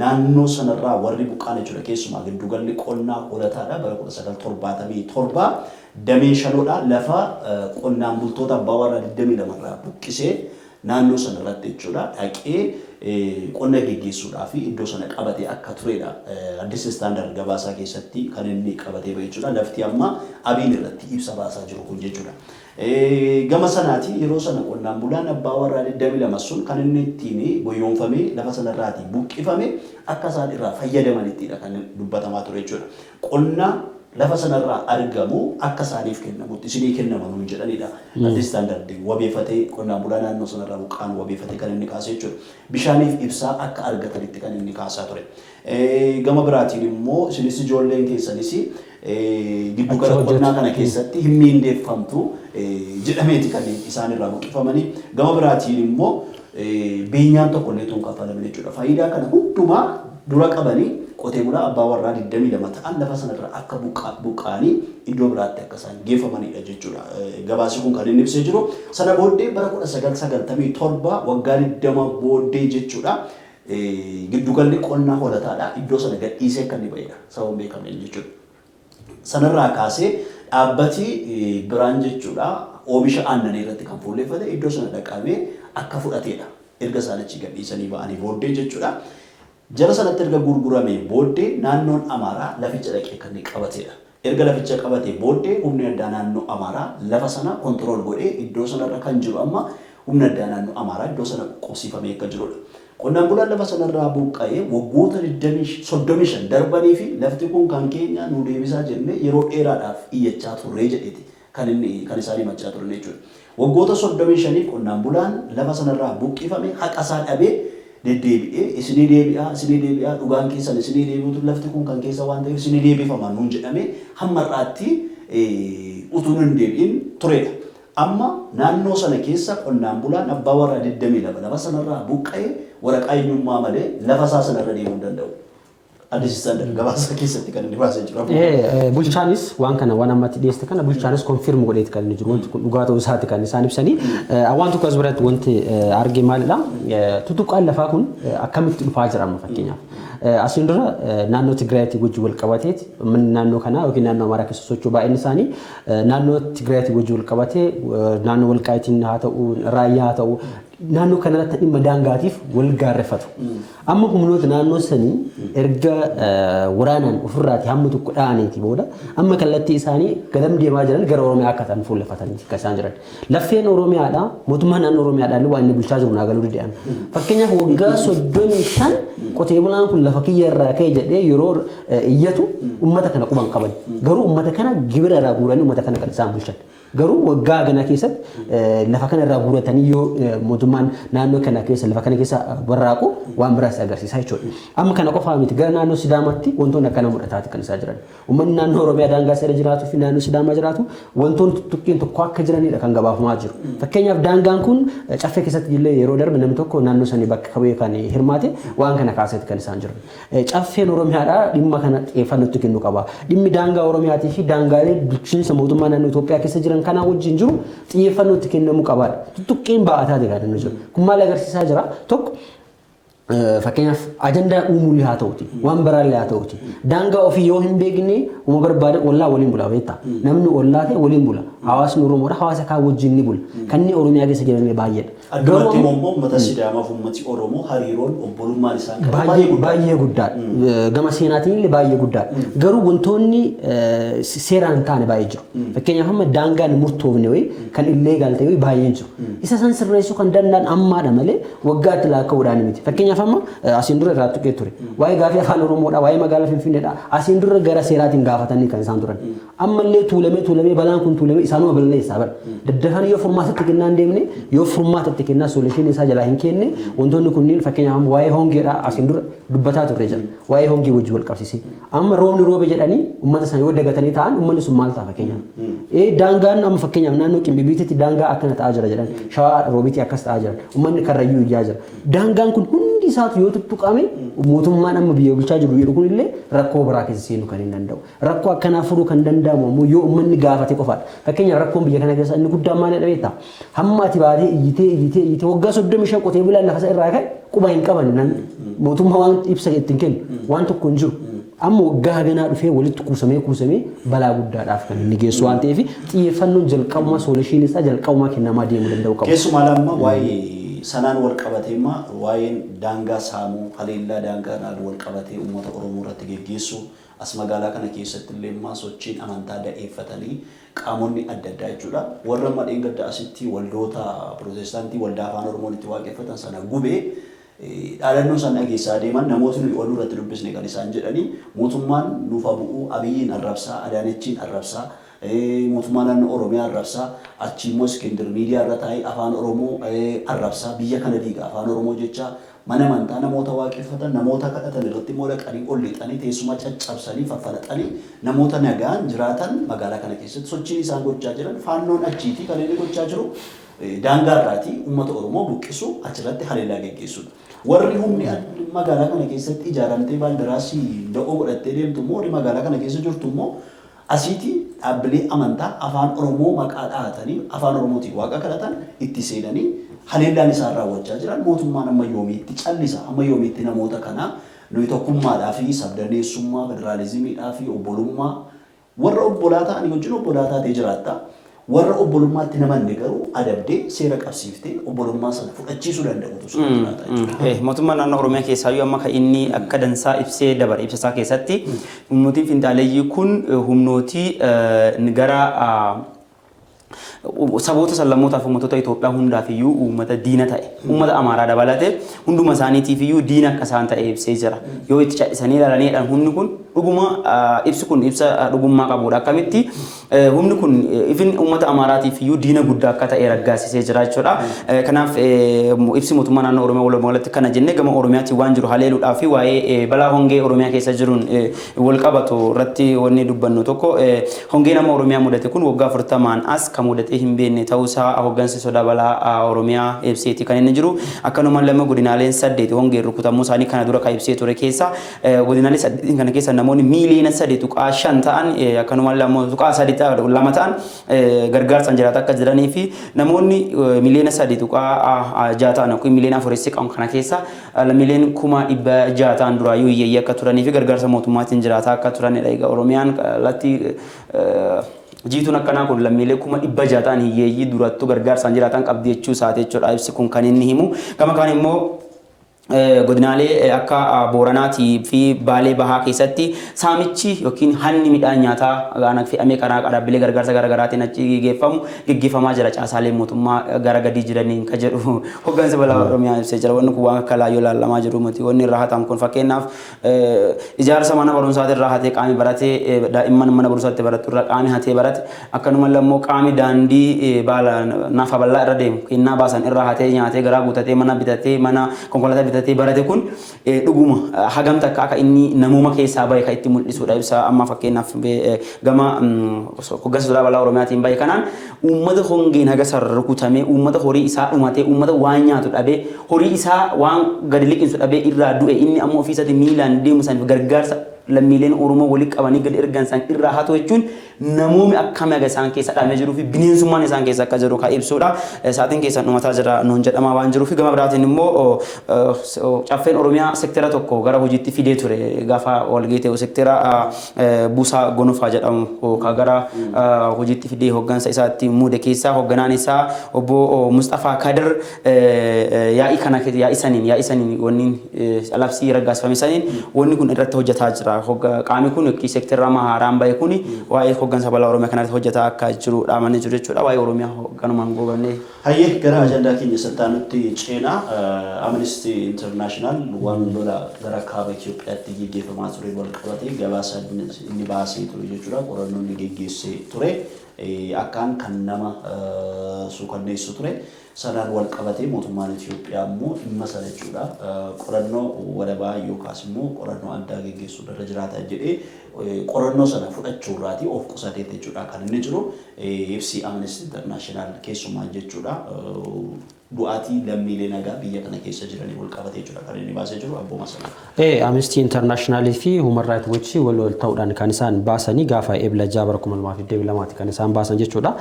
naannoo sanarraa warri buqqaan jechuudha keessumaa giddugalli qonnaa horataadha bara 1977 damee shanoodha lafa qonnaan bultoota abbaa warraa 22 irraa buqqisee naannoo sanarratti jechuudha dhaqee qonna geggeessuudhaa fi iddoo sana qabatee akka turedha Addis Standard gabaasaa keessatti kan inni qabatee ba'e jechuudha lafti amma abiin irratti ibsa baasaa jiru kun jechuudha. Gama sanaati yeroo sana qonnaan bulaan abbaa warraa 22 sun kan inni ittiin boyoonfamee lafa sanarraatii buqqifame akka isaan irraa fayyadamanittidha kan dubbatamaa ture jechuudha. Qonna lafa sanarraa argamu akka isaaniif kennamutti isinii kennaman jedhanidha. Addis Standard wabeeffatee qonnaan bulaa naannoo sanarraa buqqaan wabeeffatee kan inni kaasee jechuudha. Bishaaniif ibsaa akka argatanitti kan inni kaasaa ture. Gama biraatiin immoo isinis ijoolleen keessanis giddu gala qonnaa kana keessatti hin miindeeffamtu jedhameeti kan isaan irraa buqqifamanii gama biraatiin immoo beenyaan tokko illee tuun kaffalaman jechuudha. Faayidaa kana hundumaa dura qabanii qotee bulaa abbaa warraa 22 ta'an lafa sanarraa akka buqqaanii iddoo biraatti akka isaan geeffamanidha jechuudha. Gabaasi kun kan inni ibsee jiru sana booddee bara 1997 waggaa 20 booddee jechuudha. Giddugalli qonnaa holataadha iddoo sana gadhiisee kan inni ba'edha sababa beekameen jechuudha. Sanarraa kaasee dhaabbati biraan jechuudha oomisha aannanii irratti kan fuulleffate iddoo sana dhaqamee akka fudhatedha. Erga isaan achi gadhiisanii ba'anii booddee jechuudha. Jara sanatti erga gurguramee booddee naannoon Amaaraa laficha dhaqee kan inni qabatedha. Erga laficha qabatee booddee humni addaa naannoo Amaaraa lafa sana kontirool godhee iddoo sanarra kan jiru amma humni addaa naannoo Amaaraa iddoo sana qubsiifamee akka jirudha. Qonnaan bulaan lafa sanarraa buqqa'ee waggoota 35 darbanii fi lafti kun kan keenya nu deebisaa jennee yeroo dheeraadhaaf iyyachaa turree jedheeti kan isaan himachaa turan jechuudha. Waggoota 35 qonnaan bulaan lafa sanarraa buqqifame haqa isaa dhabee deddeebi'ee isinii deebi'aa dhugaan keessan isinii deebi'utu lafti kun kan keessa waan ta'eef isinii deebifaman nuun jedhamee hammarraatti utuu hin deebi'in turedha. Amma naannoo sana keessa qonnaan bulaan abbaa warraa 22 lafa sanarraa buqqa'ee waraqaa eenyummaa malee lafa isaa sanarra deemuu hin danda'u. Addis Standard gabaasa keessatti kan inni baasee jiru. Bulchaanis waan kana waan ammatti dhiyeessite kana bulchaanis konfirm godheeti kan inni jiru wanti kun dhugaa ta'uu isaati kan isaan ibsanii waan tokko as biratti wanti arge maalidha tutuqaan lafaa kun akkamitti dhufaa jira amma fakkeenyaaf. Asiin dura naannoo Tigraayitti wajjin wal qabateeti naannoo kana yookiin naannoo Amaaraa keessa socho'u baay'een isaanii naannoo Tigraayitti wajjin wal qabatee naannoo Walqaayitiin haa ta'u Raayyaa haa ta'u naannoo kanarratti dhimma daangaatiif wal gaarreffatu. Amma humnoota naannoo sanii erga waraanaan ofirraati hamma tokko dha'aniiti booda amma kallattii isaanii galam deemaa jiran gara Oromiyaa akka ta'an fuullefatanii kan isaan jiran. Laffeen Oromiyaadhaa mootummaa naannoo Oromiyaadhaan waan inni bulchaa jiru naagaluu danda'an. Fakkeenyaaf waggaa 35 qotee bulaan kun lafa kiyya irraa ka'e jedhee yeroo iyyatu uummata kana quban qaban. Garuu uummata kana gibira irraa guuranii uummata kana kan isaan bulchan. Garuu waggaa kana keessatti lafa kana irraa guuratanii yoo mootummaan naannoo kana keessa lafa kana keessa barraaqu waan biraas agarsiisaa jechuudha. Amma kana qofaa miti gara naannoo Sidaamaatti wantoonni akkana mudhataati kan isaa jiran. Uummanni naannoo Oromiyaa daangaa seera jiraatuu fi naannoo Sidaamaa jiraatu wantoonni tuttuqqeen tokko akka jiranidha kan gabaafamaa jiru. Fakkeenyaaf daangaan kun caffee keessatti illee yeroo darbe namni tokko naannoo sanii bakka qabee kan hirmaate waan kana kaasetti kan isaan jiran. Caffeen Oromiyaadhaa dhimma kana xiyyeeffannootti kennu qaba. Dhimmi daangaa Oromiyaatii fi daangaalee bulchiinsa mootummaa naannoo Itoophiyaa keessa jiran kana wajjin jiru xiyyeeffannootti kennamuu qabaadha. Tuttuqqeen ba'ataa deegaa dannu jiru. Kun maal agarsiisaa jira? Tokko fakkeenyaaf ajandaa uumuu haa ta'uti waan biraallee haa ta'uti daangaa ofii yoo hin beekne uma barbaade ollaa waliin bula beektaa namni ollaa ta'e waliin bula hawaasni Oromoodha hawaasa kaa wajjin ni bula kanneen Oromiyaa keessa jiran baay'eedha. Addumatti immoo uummata Sidaamaa fi uummati Oromoo hariiroon obbolummaan isaan baay'ee guddaadha. Gama seenaatiin illee baay'ee guddaadha. Garuu wantoonni seeraan hin taane baay'ee jiru. Fakkeenyaaf amma daangaan murtoofne wayii kan illee galtee wayii baay'ee jiru. Isa san sirreessuu kan danda'an ammaadha malee waggaatti laakkaa'uudhaan miti. Fakkeenyaaf amma asiin dura irraa tuqee ture. Waa'ee gaafii afaan Oromoodha, waa'ee magaalaa Finfinneedha. Asiin dura gara seeraatiin gaafatanii kan isaan turan. Ammallee tuulamee balaan kun tuulamee isaanuma balleessaa bara. Daddafanii yoo furmaatatti kennaan deemne yoo furmaatatti kennaa soolishiin isaa jalaa hin kenne wantoonni kunniin fakkeenyaaf waa'ee hongeedha asiin dura dubbataa turre jira. Waa'ee hongee wajjin wal qabsiisee. Amma roobni roobe jedhanii uummata sana yoo dagatanii ta'an uummanni sun maal ta'a fakkeenyaaf. Daangaan amma fakkeenyaaf naannoo Qimbibiititti daangaa akkana ta'aa jira jedhan. Shawaa Roobiitti akkas ta'aa jira. Uummanni Karrayyuu iyyaa jira. Daangaan kun hundi isaatu yoo tuttuqame mootummaan amma biyya bulchaa jiru jedhu kun illee rakkoo biraa keessa seenuu kan hin danda'u. Rakkoo akkanaa furuu kan danda'amu ammoo yoo uummanni gaafate qofaadha. Fakkeenyaaf rakkoon biyya kana keessa inni guddaan maalidha beektaa? Hamma ati baatee iyyitee waggaa 35 qotee bulaan lafa isaa irraa ka'e quba hin qaban nan mootummaa waan ibsa ittiin kennu waan tokko hin jiru. Amma waggaa haganaa dhufee walitti kuusamee balaa guddaadhaaf kan inni geessu waan ta'eef xiyyeeffannoon jalqabuma soolishiin isaa jalqabuma kennamaa deemuu danda'u qaba. Keessumaa lamma waa'ee sanaan wal qabateema waa'een daangaa saamuu haleellaa daangaan wal qabatee uummata Oromoo irratti geggeessu as magaalaa kana keessatti illee immoo sochiin amantaa da'eeffatanii qaamonni adda addaa jechuudha. Warra madheen gadda asitti waldoota Pirootestaantii waldaa afaan Oromoon itti waaqeffatan sana gubee dhaadannoo sana dhageessaa deeman namootni wal irratti dubbisne kan isaan jedhanii mootummaan nuufa bu'uu Abiyyiin arrabsaa Adaanechiin arrabsaa mootummaa naannoo Oromiyaa arrabsaa achi immoo Iskindir miidiyaa irra taa'ee afaan Oromoo arrabsaa biyya kana diiga afaan Oromoo jecha mana amantaa namoota waaqeffatan namoota kadhatan irratti immoo dhaqanii ol lixanii teessuma caccabsanii faffalaxanii namoota nagaan jiraatan magaalaa kana keessatti sochiin isaan gochaa jiran faannoon achiitii kan inni gochaa jiru daangaa irraatii uummata Oromoo buqqisu achirratti haleellaa geggeessudha. Warri humni magaalaa kana keessatti ijaaramtee baaldaraasii da'oo godhattee deemtu immoo warri magaalaa kana keessa jirtu immoo asiiti dhaabbilee amantaa afaan Oromoo maqaa dhahatanii afaan Oromootiin waaqa kadhatan itti seenanii haleellaan isaan raawwachaa jiran mootummaan amma yoomiitti callisa amma yoomiitti namoota kana nuyi tokkummaadhaa fi sabdaneessummaa federaalizimiidhaa fi obbolummaa warra obbolaa ta'anii wajjin obbolaa taatee jiraatta. Warra obbolummaatti namanne garuu adabdee seera qabsiiftee obbolummaa sana fudhachiisuu danda'utu sun jiraata. Mootummaan naannoo Oromiyaa keessaa yoo amma kan inni akka dansaa ibsee dabare ibsasaa keessatti humnootiin finxaaleeyyii kun humnootii gara saboota sallamootaaf uummattoota Itoophiyaa hundaaf iyyuu uummata diina ta'e uummata Amaaraa dabalatee hunduma isaaniitiif iyyuu diina akka isaan ta'e ibsee jira. Yoo itti callisanii ilaalaniidhaan humni kun dhuguma ibsi kun ibsa dhugummaa qabudha. Akkamitti humni kun ifin uummata Amaaraatiif iyyuu diina guddaa akka ta'e raggaasisee jira jechuudha. Kanaaf ibsi mootummaa naannoo Oromiyaa walumaa galatti kana jennee gama Oromiyaatti waan jiru haleeluudhaa fi waa'ee balaa hongee Oromiyaa keessa jiruun wal qabatu irratti wanni dubbannu tokko hongee nama Oromiyaa mudate kun waggaa 40 as kan mudate hin beekne ta'uusaa hoggansi sodaa balaa Oromiyaa ibseeti kan inni jiru. Akkanuma lama godinaaleen 8 hongee rukutamuu isaanii kana dura kan ibsee ture keessa godinaalee 8 kana keessa namoonni miiliyoona 3.5 ta'an akkanuma lama ta'an gargaarsaan jiraata akka jiranii fi namoonni miiliyoona 3.6 ta'an yookiin miiliyoona 4 qaban kana keessa miiliyoona 600 ta'an duraayyuu hiyyeeyyii akka turanii fi gargaarsa mootummaatiin jiraata akka turanidha. Egaa Oromiyaan latti jiituun akkanaa kun lammiilee 600 hiyyeeyyii durattuu gargaarsaan jiraatan qabdi jechuu isaati jechuudha. Ibsi kun kan inni himu. Gama kaan immoo godinaalee akka Booranaatii fi Baalee Bahaa keessatti saamichi yookiin hanni midhaan nyaataa gaana fe'amee karaa dhaabbilee gargaarsa garaagaraatiin achi gaggeeffamaa jira. Caasaalee mootummaa gara gadii jiraniin kan jedhu hoggansa balaa Oromiyaa ibsee jira. Wanni kun waan akka laayyoo laalamaa jiru miti. Wanni irraa hatamu kun fakkeenyaaf ijaarsa mana barumsaati irraa hatee qaamni baratee daa'imman mana barumsaatti baratu irraa qaamni hatee barate akkanuma immoo qaamni daandii baala nafa bal'aa irra deemu kennaa baasan irraa hatee nyaatee garaa guutatee mana bitatee mana konkolaataa bitatee barate kun dhuguma hagam takka akka inni namuma keessaa bahe kan itti mul'isudha. Ibsa amma fakkeenyaaf gama hoggansa balaa Oromiyaatiin bahe kanaan uummata hongeen haga sarrukutamee uummata horii isaa dhumatee uummata waan nyaatu dhabee horii isaa waan gadi liqinsu dhabee irraa du'e inni ammoo ofiisatti miilaan deemu saniif gargaarsa lammiileen Oromoo walitti qabanii gadi ergan san irraa hatu jechuun namoonni akkam aga isaan keessa dhaamee jiruu fi bineensummaan isaan keessa akka jiru kan ibsudha. Saatiin keessan dhumataa jira nuun jedhamaa waan jiruuf gama biraatiin immoo caffeen Oromiyaa sektera tokko gara hojiitti fidee ture gaafa walgeetee sektera Buusaa Gonofaa jedhamu kan gara hojiitti fidee hoggansa isaatti muude keessaa hogganaan isaa obbo Mustafaa Kadir yaa'ii saniin wanni labsii raggaasifame saniin wanni kun irratti hojjetaa jira. Qaamni kun yookiin sektera mahaaraan bahe kun waa'ee hoggansa balaa Oromiyaa kanatti hojjetaa akka jiru dhaamanii jiru jechuudha. Waa'ee Oromiyaa hogganumaan goobannee. Hayyee gara ajandaa keenya sattaanutti ceenaa Amnesty International waan lola gara kaaba Itoophiyaatti gaggeeffamaa ture wal qabatee gabaasa inni baasee ture jechuudha. Qorannoo inni gaggeessee ture akkaan kan nama suukanneessu ture. Sanaan wal qabatee mootummaan Itoophiyaa immoo dhimma sana jechuudha. Qorannoo walabaa yookaas immoo qorannoo addaa gaggeessuu irra jiraata jedhee qorannoo sana fudhachuurraati of qusatee jechuudha kan inni jiru. Ibsi Amnesty International keessumaa jechuudha. Du'aatii lammiilee nagaa biyya kana keessa jiranii wal qabatee jechuudha kan inni baasee jiru abbooma sana. Amnesty International fi Human Rights Watch wal ta'uudhaan kan isaan baasanii gaafa eebla jaabara 2022 kan isaan baasan jechuudha.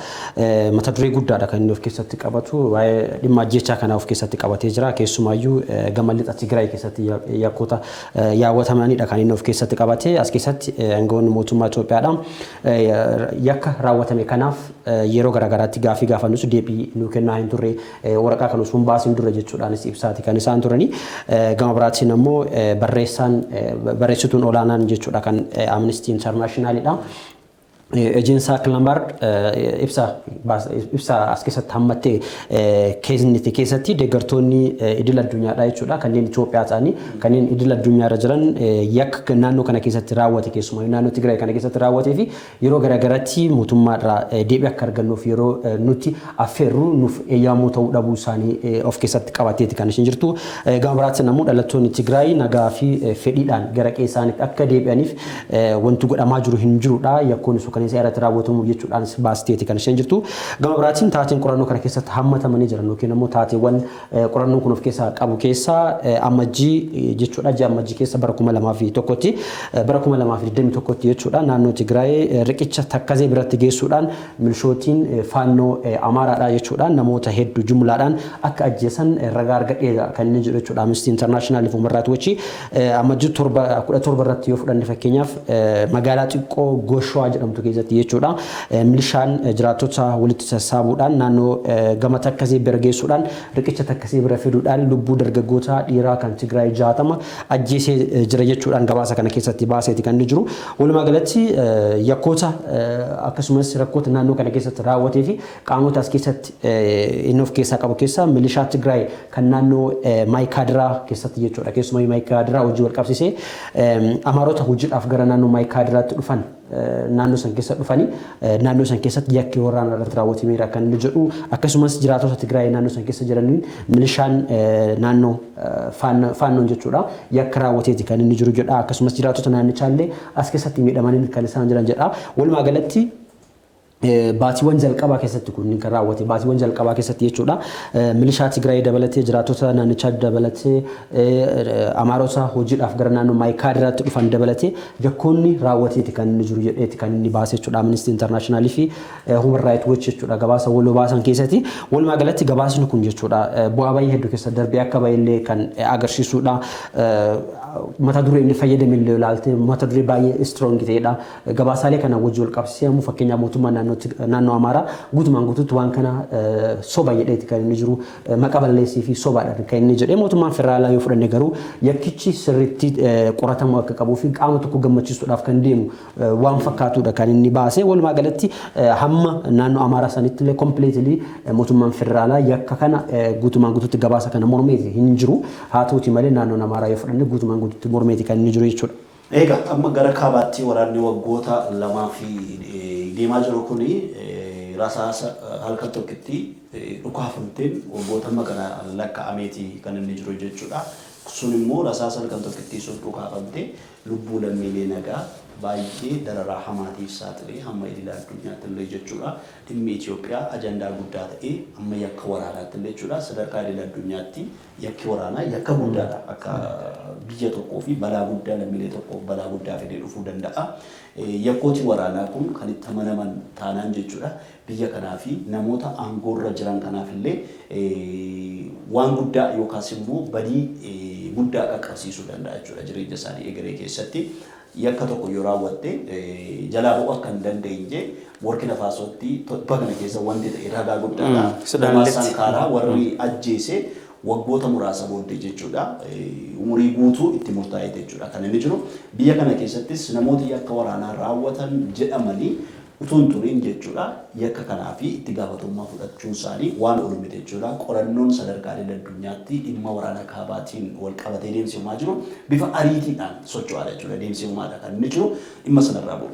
Mata duree guddaadha kan inni of keessatti qabatu. Waa'ee dhimma ajjechaa kana of keessatti qabatee jira. Keessumaayyuu gama lixa Tigraay keessatti yakkoota yaawwatamanidha kan inni of keessatti qabatee. As keessatti aangawoonni mootummaa Itoophiyaadhaan yakka raawwatame kanaaf yeroo garaagaraatti gaafii gaafannus deebii nuu kennaa hin turre waraqaa kan osoo baasin dura jechuudhaanis ibsaati kan isaan turanii. Gama biraatiin immoo barreessituun olaanaan jechuudha kan Amnesty Internationalidha. Ejeensaa Kilambaard ibsa as keessatti hammattee keessatti keessatti deeggartoonni idil addunyaadha jechuudha. Kanneen Itoophiyaa ta'anii kanneen idil addunyaarra jiran yakka naannoo kana keessatti raawwate keessumaa naannoo Tigraay kana keessatti raawwatee fi yeroo garaagaraatti mootummaadhaa deebii akka argannuuf yeroo nuti affeerru nuuf eeyyamuu ta'uu dhabuu isaanii of keessatti qabateeti kan isheen jirtu. Gama biraatiin immoo dhalattoonni Tigraay nagaa fi fedhiidhaan gara qe'ee isaaniitti akka deebi'aniif wanti godhamaa jiru hin jirudha. Yakkoon kan isa irratti raawwatamu jechuudhaan baasteeti kan isheen jirtu. Gama biraatiin taateen qorannoo kana keessatti hammatamanii jiran yookiin immoo taateewwan qorannoon kun of keessaa qabu keessaa ammajjii jechuudha. Ji'a ammajjii keessa bara 2001tti bara 2021tti jechuudha naannoo Tigraay riqicha takkazee biratti geessuudhaan milishootiin faannoo Amaaraadha jechuudha namoota hedduu jumlaadhaan akka ajjeesan ragaa argadheera kan inni jedhu jechuudha. Amnesty International fi Human Rights Watch ammajjii 17 irratti yoo fudhanne fakkeenyaaf magaalaa xiqqoo Goshwaa jedhamtu keessatti jechuudha. Milishaan jiraattota walitti sassaabuudhaan naannoo gama takkasee bira geessuudhaan riqicha takkasee bira fiduudhaan lubbuu dargaggoota dhiiraa kan Tigraay 60 ajjeesee jira jechuudhaan gabaasa kana keessatti baaseeti kan jiru. Walumaa galatti yakkoota akkasumas rakkoota naannoo kana keessatti raawwatee fi qaamota as keessatti inni of keessaa qabu keessaa milishaa Tigraay kan naannoo Maayikaadiraa keessatti jechuudha. Keessumaa Maayikaadiraa hojii wal qabsiisee Amaarota hojiidhaaf gara naannoo Maayikaadiraatti dhufan naannoo san keessa dhufanii naannoo san keessatti yakki waraana irratti raawwatameera kan inni jedhu. Akkasumas jiraattota Tigraay naannoo san keessa jiraniin milishaan naannoo faannoon jechuudha yakka raawwateeti kan inni jiru jedha. Akkasumas jiraattota naannichaallee as keessatti miidhamanii kan isaan jiran jedha. Walumaa galatti baatiiwwan jalqabaa keessatti kun kan raawwate baatiiwwan jalqabaa keessatti jechuudha. Milishaa Tigraay dabalatee jiraattota naannichaa dabalatee Amaarota hojiidhaaf gara naannoo Maayikaadiraatti dhufan dabalatee yakkoonni raawwateeti kan inni jiru jedheeti kan inni baase jechuudha. Amnesty International fi Human Rights Watch jechuudha gabaasa waloo baasan keessatti. Walumaa galatti gabaasni kun jechuudha bu'aa baay'ee hedduu keessa darbee akka baay'ee kan agarsiisudha. Mata duree inni fayyadame illee ilaalte mata duree baay'ee strong ta'edha. Gabaasaalee kana wajjin wal qabsiisee fakkeenyaaf mootummaan naannoo Amaaraa guutumaan guutuutti waan kana soba jedheeti kan inni jiru maqaa balleessii fi sobaadhaan kan inni jedhee mootummaan federaalaa yoo fudhanne garuu yakkichi sirriitti qoratamuu akka qabuu fi qaama tokko gammachiisuudhaaf kan deemu waan fakkaatudha kan inni baasee walumaa galatti hamma naannoo Amaaraa sanitti illee kompleetilii mootummaan federaalaa yakka kana guutumaan guutuutti gabaasa kana mormeeti hin jiru haa ta'uuti malee naannoo Amaaraa yoo fudhanne guutumaan guutuutti mormeeti kan inni jiru jechuudha. Egaa amma gara kaabaatti waraanni waggoota lamaa fi deemaa jiru kuni rasaasa halkan tokkotti dhukaafamteen waggoota amma kana lakkaa'ameeti kan inni jiru jechuudha. Sun immoo rasaasa halkan tokkotti sun dhukaafamtee lubbuu lammiilee nagaa baay'ee dararaa hamaatiif saaxilee hamma idil addunyaatti illee jechuudha. Dhimmi Itoophiyaa ajandaa guddaa ta'ee amma yakka waraanaatti illee jechuudha. Sadarkaa idil addunyaatti yakki waraanaa yakka guddaadha. Akka biyya tokkoo fi balaa guddaa lammiilee tokkoof balaa guddaa fidee dhufuu danda'a. Yakkooti waraanaa kun kan itti amanaman taanaan jechuudha. Biyya kanaa fi namoota aangoorra jiran kanaaf illee waan guddaa yookaas immoo badii guddaa qaqqabsiisuu danda'a jechuudha jireenya isaanii egeree keessatti. Yakka tokko yoo raawwatte jalaa bu'uu akka hin dandeenye Burkina Fasootti torba kana keessa wanti ta'e ragaa guddaadha. Nama Sankaaraa warri ajjeese waggoota muraasa booddee jechuudha. Umurii guutuu itti murtaa'e jechuudha. Kan inni jiru biyya kana keessattis namooti yakka waraanaa raawwatan jedhamanii utuun turiin jechuudha yakka kanaa fi itti gaafatamummaa fudhachuun isaanii waan oolumite jechuudha. Qorannoon sadarkaalee addunyaatti dhimma waraana kaabaatiin wal qabatee deemsifamaa jiru bifa ariitiidhaan socho'aa jechuudha. Deemsifamuudha kan inni jiru dhimma sanarraa bu'u.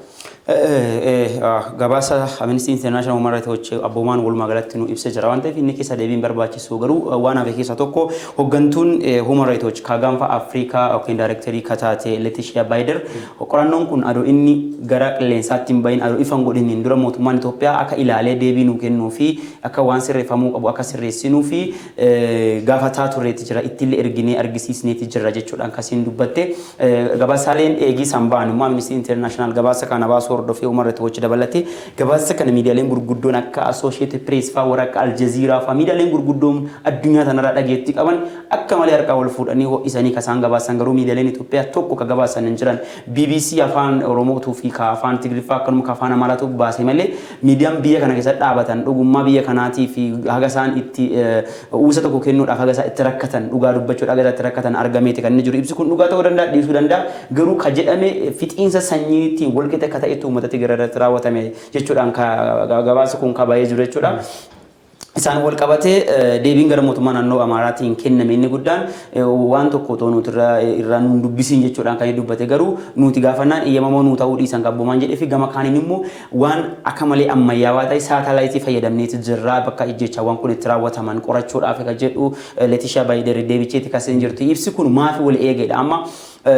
Gabaasa Amnesty International Human Rights Watch abboomaan walumaa galatti nu ibsee jira waan ta'eef inni keessa deebiin barbaachisu garuu waan hafe keessa tokko hooggantuun Human Rights Watch gaanfa Afrikaa yookiin daayirektarii kataate Leticia Bayider qorannoon kun adoo inni gara qilleensaatti hin bahin adoo ifan godhiniin dura mootummaan Itoophiyaa akka ilaalee deebii nu kennuu fi akka waan sirreeffamuu qabu akka sirreessinuu fi gaafataa turreetti jira ittillee erginee argisiisneetti jira jechuudhaan kasiin dubbatte gabaasaaleen eegii sambaan immoo Amnesty International gabaasa kana baasu hordofee Human Rights Watch dabalate gabaasa kana miidiyaaleen gurguddoon akka Associated Press faa warra akka Al Jazeera faa miidiyaaleen gurguddoon addunyaa tanarraa dhageetti qaban akka malee harkaa wal fuudhanii ho'isanii kasaan gabaasan garuu miidiyaaleen Itoophiyaa tokko ka gabaasan hin jiran BBC afaan Oromootuu fi ka afaan Tigriffaa akkanuma ka afaan Amaaraatu baase malee miidiyaan biyya kana keessa dhaabatan dhugummaa biyya kanaatii fi haga isaan itti uwwisa tokko kennuudhaaf haga isaan itti rakkatan dhugaa dubbachuudhaaf haga itti rakkatan argameeti kan inni jiru ibsi kun dhugaa ta'uu danda'a dhiisuu danda'a garuu ka jedhame fixiinsa sanyiitiin wal qixa akka ta'etu uummata Tigraay irratti raawwatame jechuudhaan gabaasa kun kabayee jiru jechuudha. Isaan wal qabatee deebiin gara mootummaa naannoo Amaaraatiin kenname inni guddaan waan tokko ta'uu nuti irraa nuun dubbisiin jechuudhaan kan dubbate garuu nuti gaafannaan eeyyamamoo nuu ta'uu dhiisan qabboomaan jedhee fi gama kaaniin immoo waan akka malee ammayyaawaa ta'e saatalaayitii fayyadamneeti jirraa bakka ijjechaawwan kun itti raawwataman qorachuudhaaf kan jedhu Leticia Bayider deebicheeti kaseen jirti ibsi kun maafi wal eegedha amma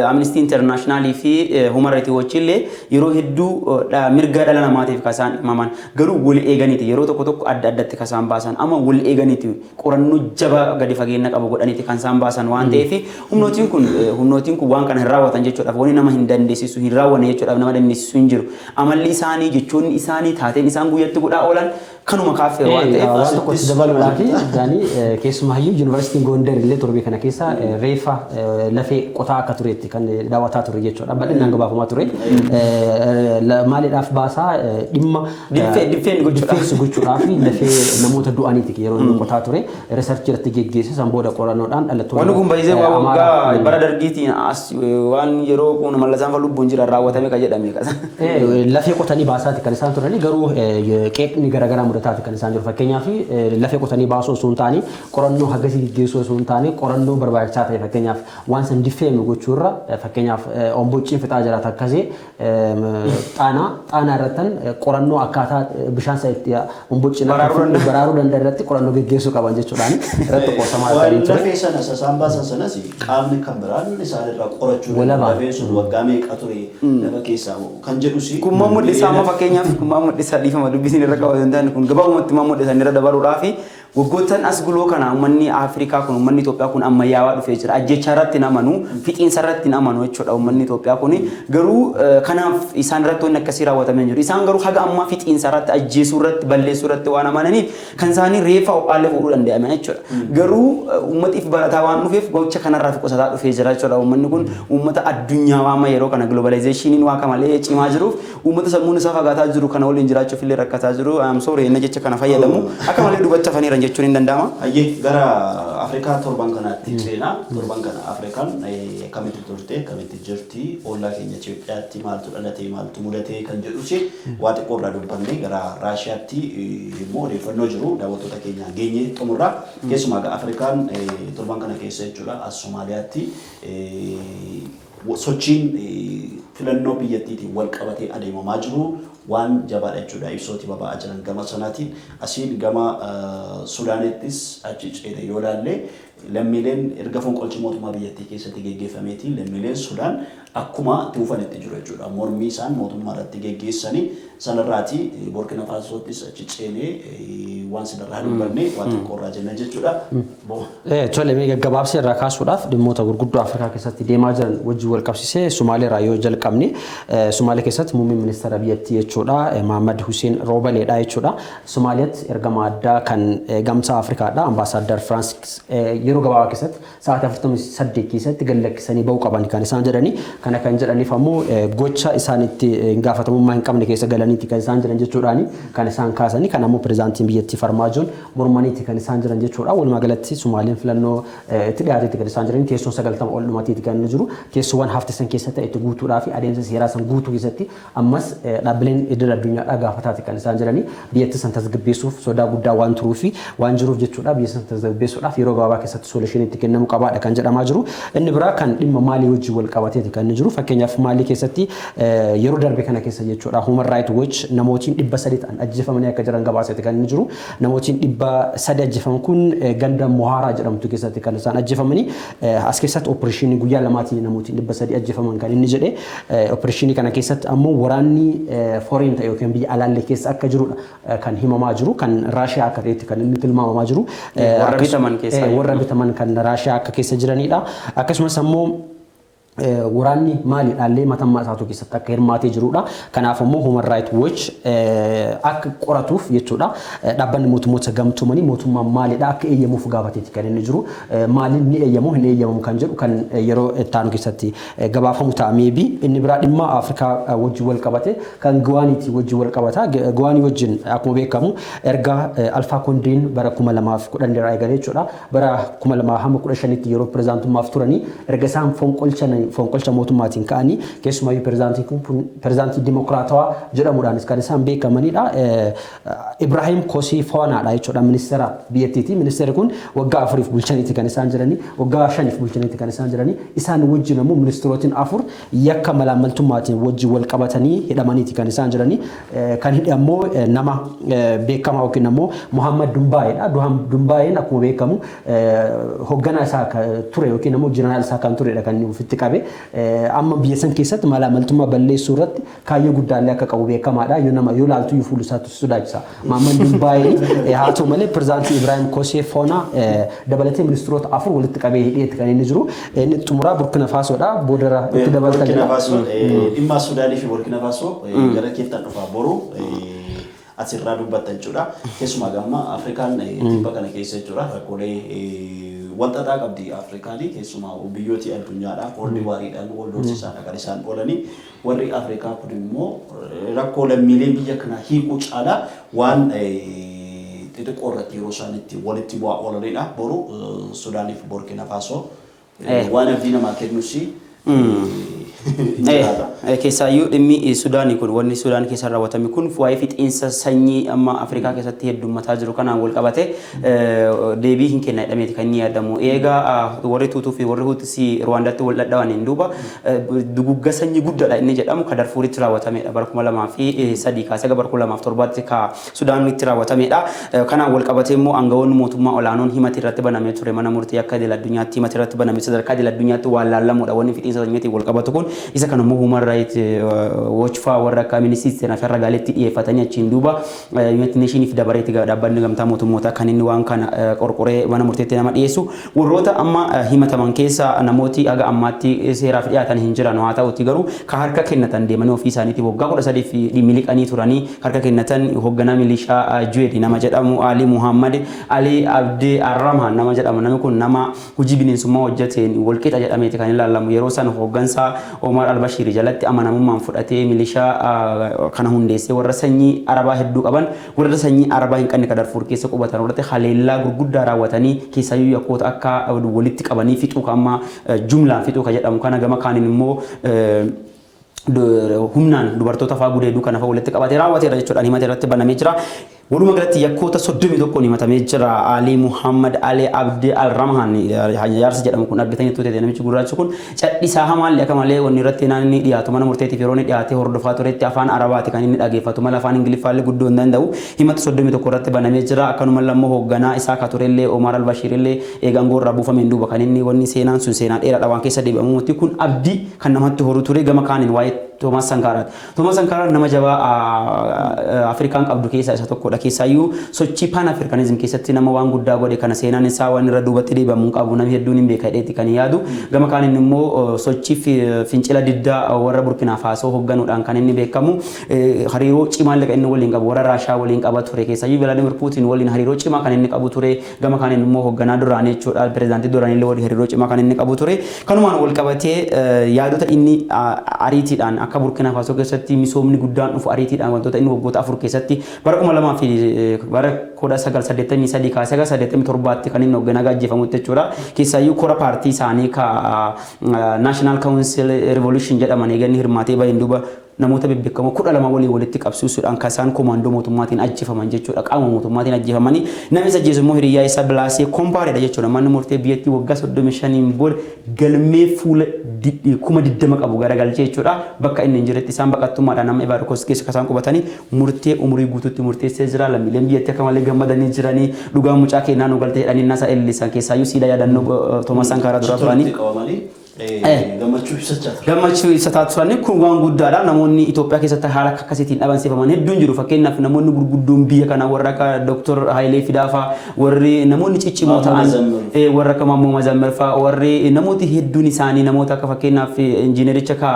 Amnesty International fi Human Rights Watch illee yeroo hedduu mirga dhala namaatiif kasaan himaman garuu wal eeganiiti yeroo tokko tokko adda addatti kasaan baasan amma wal eeganiiti qorannoo jabaa gadi fageenya qabu godhaniiti kan isaan baasan waan ta'eef humnootiin kun waan kana hin raawwatan jechuudhaaf wanni nama hin dandeessisu hin raawwanne jechuudhaaf nama dandeessisu hin jiru amalli isaanii jechoonni isaanii taateen isaan guyyatti godhaa oolan kanuma kaaffee waan ta'eef waan tokko itti dabaluudhaaf jaanii keessumaayyuu yuunivarsiitiin Gondar illee torbee kana keessa reefa lafee qotaa akka ture kan daawwataa ture jechuudha. Bal'inaan gabaafamaa ture. Maaliidhaaf baasaa dhimma diffeen gochuudhaaf lafee namoota du'aniiti yeroo inni qotaa ture. Riisarchii irratti geggeessisan booda qorannoodhaan dhalattoonni. Wanni kun baay'ee waa waggaa bara dargiitiin waan yeroo kun mallataan fa lubbuun jira raawwatame ka jedhame qasa. Lafee qotanii baasaati kan isaan turani garuu qeeqni garaagaraa mudataati kan isaan jiru. Fakkeenyaaf lafee qotanii baasuu osoo hin taane qorannoo haggasii geggeessuu osoo hin taane qorannoo barbaachisaa ta'e fakkeenyaaf waan san diffeenu gochuurra fakkeenyaaf ombocciin fixaa jiraata akkasii xaanaa irrattan qorannoo akkaataa bishaan isaa itti ombocciin baraaruu danda'a irratti qorannoo geggeessuu qaban jechuudhaan irratti qoosamaa arganii ture. Lafee sana sasaan baasan sanas qaamni kan biraan isaan irraa qorachuu lafee sun waggaa meeqa ture lafa keessaa kan jedhus. Kun mul'isaa amma fakkeenyaaf kun mul'isaa dhiifama dubbisiin irra qabatu hin taane kun gabaabumatti mul'isan irra dabaluudhaa fi waggoottan as guloo kana uummanni Afrikaa kun uummanni Itoophiyaa kun ammayyaawaa dhufee jira. Ajjecha irratti namanu, fixiinsa irratti namanu jechuudha uummanni Itoophiyaa kun. Garuu kanaaf isaan irratti wanni akkasii raawwatamee jiru. Isaan garuu haga ammaa fixiinsa irratti ajjeesuu irratti balleessuu irratti waan amananiif kan isaanii reefa ophaalee fuudhuu danda'ame jechuudha. Garuu uummatiif barataa waan dhufeef gocha kanarraa fi qusataa dhufee jira jechuudha. Uummanni kun uummata addunyaa waama yeroo kana globalizationin waa kamalee cimaa jiruuf uummata sammuun isaa fagaataa jiru kana waliin jiraachuuf illee rakkataa jiru. I'm sorry inni jecha kana fayyadamu akka malee dubatti hafaniiran jechuun hin danda'ama. Ayyee gara Afrikaa torban kanaatti seenaa torban kana Afrikaan akkamitti turte akkamitti jirti ollaa keenya Itoophiyaatti maaltu dhalatee maaltu mudatee kan jedhus waa xiqqoo irraa dubbanne gara Raashiyaatti immoo odeeffannoo jiru daawwattoota keenya geenye xumurraa keessumaa gara Afrikaan torban kana keessa jechuudha as Somaaliyaatti sochiin filannoo biyyattiitiin wal qabatee adeemamaa jiru waan jabaadha jechuudha ibsooti baba'aa jiran gama sanaatiin asiin gama Sudaanittis achi ceene yoo ilaalle lammiileen erga fonqolchi mootummaa biyyattii keessatti geggeeffameetiin lammiileen Sudaan akkuma tuufanitti jiru jechuudha mormii isaan mootummaa irratti geggeessanii sanarraati Burkina Fasoottis achi ceenee waan sanarraa dubbanne waan xiqqoo irraa jenna jechuudha. Tole mee gaggabaabsee irraa kaasuudhaaf dhimmoota gurguddoo Afrikaa keessatti deemaa jiran wajjin wal qabsiisee Sumaalee irraa yoo jalqabne Sumaalee keessatti muummee ministeera biyyattii jechuudha Mohamed Hussein Roobaleedha jechuudha. Somaaliyaatti ergama addaa kan gamtaa Afrikaadha ambaasaadar Firaans yeroo gabaabaa keessatti sa'aatii 48 keessatti gallakkisanii ba'uu qaban kan isaan jedhani kana kan jedhaniif ammoo gocha isaanitti gaafatamummaa hin qabne keessa galaniiti kan isaan jedhan jechuudhaani kan isaan kaasanii kan ammoo pirezidaantiin biyyattii Farmaajoon mormaniiti kan isaan jedhan jechuudha. Walumaa galatti Sumaaleen filannoo itti dhiyaateetti kan isaan jedhan teessoon 90 ol dhumatiiti kan inni jiru teessoowwan hafte san keessatti itti guutuudhaa fi adeemsa seeraa san guutuu keessatti ammas dhaabbileen idil addunyaadhaa gaafataati kan isaan jedhani biyyattii san tasgabbeessuuf sodaa guddaa waan turuuf waan jiruuf jechuudha biyya san tasgabbeessuudhaaf yeroo gabaabaa keessatti solushiniitti kennamu qabaadha kan jedhamaa jiru. Inni biraa kan dhimma maalii wajjin wal qabateeti kan inni jiru fakkeenyaaf maalii keessatti yeroo darbe kana keessa jechuudha Human Rights Watch namootiin 300 ta'an ajjeefamanii akka jiran gabaaseeti kan inni jiru. Namootiin 300 ajjeefaman kun ganda Moharaa jedhamtu keessatti kan isaan ajjeefamanii as keessatti opereeshinii guyyaa lamaatiin namootiin 300 ajjeefaman kan inni jedhe opereeshinii kana keessatti ammoo waraanni foreign ta'e yookiin biyya alaalee keessa akka jirudha kan himamaa jiru kan Raashiyaa akka ta'etti kan inni tilmaamamaa jiru. Warra bitaman kan Raashiyaa akka keessa jiranidha. Akkasumas ammoo waraanni maaliidhaallee matammaa isaatu keessatti akka hirmaatee jirudha. Kanaaf ammoo Human Rights Watch akka qoratuuf jechuudha dhaabbanni mootummoota gamtoomanii mootummaan maaliidha akka eeyyamuuf gaafateeti kan inni jiru. Maaliin ni eeyyamu hin eeyyamu kan jedhu kan yeroo ittaanu keessatti gabaafamu ta'a meebi. Inni biraa dhimma Afrikaa wajjin wal qabate kan Gwaaniitii wajjin wal qabata. Gwaanii wajjin akkuma beekamu erga Alfaa Kondiin bara 2010 irraa eegalee jechuudha. Bara 2015tti yeroo pirezidaantummaaf turanii erga isaan fonqolcha mootummaatiin ka'anii keessumayyuu pirezidaantii dimokiraatawaa jedhamuudhaanis kan isaan beekamanidha. Ibrahim Kosii Foonaadha jechuudha ministeera biyyattiiti. Ministeerri kun waggaa 4 bulchaniiti kan isaan jiranii waggaa 5 bulchaniiti kan isaan jiranii isaan wajjin ammoo ministeerotiin 4 yakka malaamaltummaatiin wajjin wal qabatanii hidhamaniiti kan isaan jiranii kan hidhe ammoo nama beekamaa yookiin ammoo Muhammad Dumbaayedha. Dumbaayeen akkuma beekamu hoogganaa isaa ture yookiin ammoo jeneraal isaa kan turedha kan ofitti qabe amma biyya san keessatti malaamaltummaa balleessuu irratti kaayyoo guddaallee akka qabu beekamaadha. Yoo nama yoo laaltu fuula isaatti sodaachisa. Muhammad Dumbaayee haa ta'u malee pirezidaantii Ibrahim Kosee Foonaa dabalatee ministeerota 4 walitti qabee hidheetti kan inni jiru. Inni xumuraa Burkina Fasoodha. Boodara itti dabalata jedha. Dhimma Sudaanii fi Burkina Faso gara keettan dhufa boru asirraa dubbattan jechuudha. Keessumaa gamma Afrikaan dhibba kana keessa jechuudha rakkoolee wantataa qabdi Afrikaanii keessumaa biyyooti addunyaadhaa warri waariidhaan wal dorsiisaadha kan isaan oolanii warri Afrikaa kun immoo rakkoo lammiilee biyya kana hiikuu caalaa waan xixiqqoo irratti yeroo isaan itti walitti bu'aa oolanidha. Boru Sudaanii fi Burkina Faso waan abdii namaa kennusi keessaayyuu dhimmi Sudaanii kun wanni Sudaan keessa raawwatame kun waa'ee fixiinsa sanyii amma Afrikaa keessatti heddummataa jiru kanaan wal qabate deebii hin kenna jedhameeti kan inni yaadamu. Eegaa warri Tuutuu fi warri Huutii Rwaandaatti wal dhadhaawaniin duuba dugugga sanyii guddaadha inni jedhamu kan Darfuuritti raawwatamedha bara 2003 kaasee bara 2007tti ka Sudaanitti raawwatamedha. Kanaan wal qabate immoo aangawoonni mootummaa olaanoon himati irratti banamee ture mana murtii akka idil addunyaatti himati irratti banamee sadarkaa idil addunyaatti waan laallamuudha wanni fixiinsa sanyiitiin wal qabatu kun isa kana immoo human right watch faa warra akka ministeera afarra gaaletti dhiyeeffatanii achiin duuba United Nations dabareetti dhaabbanni gamtaa mootummoota kan inni waan kana qorqoree mana murteetti nama dhiyeessu warroota amma himataman keessa namooti aga ammaatti seeraaf dhiyaatan hin jiran haa ta'utti garuu ka harka kennatan deemanii ofii isaaniitii waggaa 13 fi miliqanii turanii harka kennatan hoogganaa milishaa Juweedi nama jedhamu Ali Muhammad Ali Abdi Arrahman nama jedhamu namni kun nama hojii bineensummaa hojjeteen walqixa jedhameeti kan ilaalamu yeroo san hooggansa Omar al-Bashir jalatti amanamummaan fudhatee milishaa kana hundeessee warra sanyii Arabaa hedduu qaban warra sanyii Arabaa hin qabne Darfur keessa qubatan warra haleellaa gurguddaa raawwatanii keessaayyuu yakkoota akka walitti qabanii fixuu amma jumlaan fixuu ka jedhamu kana gama kaaniin immoo humnaan dubartoota fa'aa gudeeduu kana fa'aa walitti qabatee raawwateera jechuudhaan himatee irratti banamee jira. Walumaa galatti yakkoota 31 himatamee jira. Ali Muhammad Ali Abdi Al-Rahman jaarsa jedhamu kun argatanii tuutee namichi gurraachi kun cadhisaa hamaallee akka malee wanni irratti naanni dhiyaatu mana murteetiif yeroo inni dhiyaatee hordofaa turetti afaan Arabaati kan inni dhageeffatu mala afaan Ingiliffaallee guddoo hin danda'u. Himata 31 irratti banamee jira. Akkanuma lammoo hoogganaa isaa ka turellee Omar al-Bashir illee eegangoon irraa buufameen duuba kan inni wanni seenaan sun seenaa dheeraadha waan keessa deebi'amu muti kun abdii kan namatti horu ture gama kaaniin waa'ee Thomas Sankara. Thomas Sankara nama jabaa Afrikaan qabdu keessaa isa tokkodha. Keessaayyuu sochii pan Afrikanism keessatti nama waan guddaa godhe kana seenaan isaa waan irra duubatti deebi'amu qabu namni hedduun hin beekadheeti kan yaadu. Gama kaaniin immoo sochii fincila diddaa warra Burkina Faso hoogganuudhaan kan inni beekamu hariiroo cimaa illee inni waliin qabu warra Raashaa waliin qaba ture. Keessaayyuu Vladimir Putin waliin hariiroo cimaa kan inni qabu ture. Gama kaaniin immoo hoogganaa duraanii jechuudha pirezidaantii duraanii illee waliin hariiroo cimaa kan inni qabu ture. Kanumaan wal qabatee yaadota inni ariitiidhaan akka Burkina Faso keessatti misoomni guddaan dhufu ariitiidhaan wantoota inni waggoota 4 keessatti bara 2000 fi bara 1983 kaasee 87tti kan inni hoogganaa gaggeeffamu jechuudha. Keessaayyuu kora paartii isaanii ka National Council Revolution jedhaman eeganni hirmaatee bahin duuba namoota bebbeekamoo 12 waliin walitti qabsiisuudhaan kasaan komaandoo mootummaatiin ajjeefaman jechuudha. Qaama mootummaatiin ajjeefamanii namni isa ajjeesu immoo hiriyaa isaa Bilaasee Kompaareedha jechuudha. Manni murtee biyyattii waggaa 35 booda galmee fuula 20 qabu garagalchee jechuudha. Bakka inni hin jiretti isaan baqattummaadhaan nama Ivory keessa kasaan qubatanii murtee umurii guutuutti murteessee jira. Lammiileen biyyattii akka malee gammadanii jiranii dhugaa mucaa keenyaa nu galtee jedhanii nasa ellisan keessaayyuu siidaa yaadannoo Thomas Sankara dura turanii. Gammachuu ibsataa turanii kun waan guddaadha. Namoonni Itoophiyaa keessatti haala akkasiitiin dhabansiifaman hedduun jiru. Fakkeenyaaf namoonni gurguddoon biyya kana warra akka Dr. Hayilee Fidaafaa warri namoonni ciccimoo ta'an warra akka Maammoo Mazammarfaa warri namooti hedduun isaanii namoota akka fakkeenyaaf injiinericha ka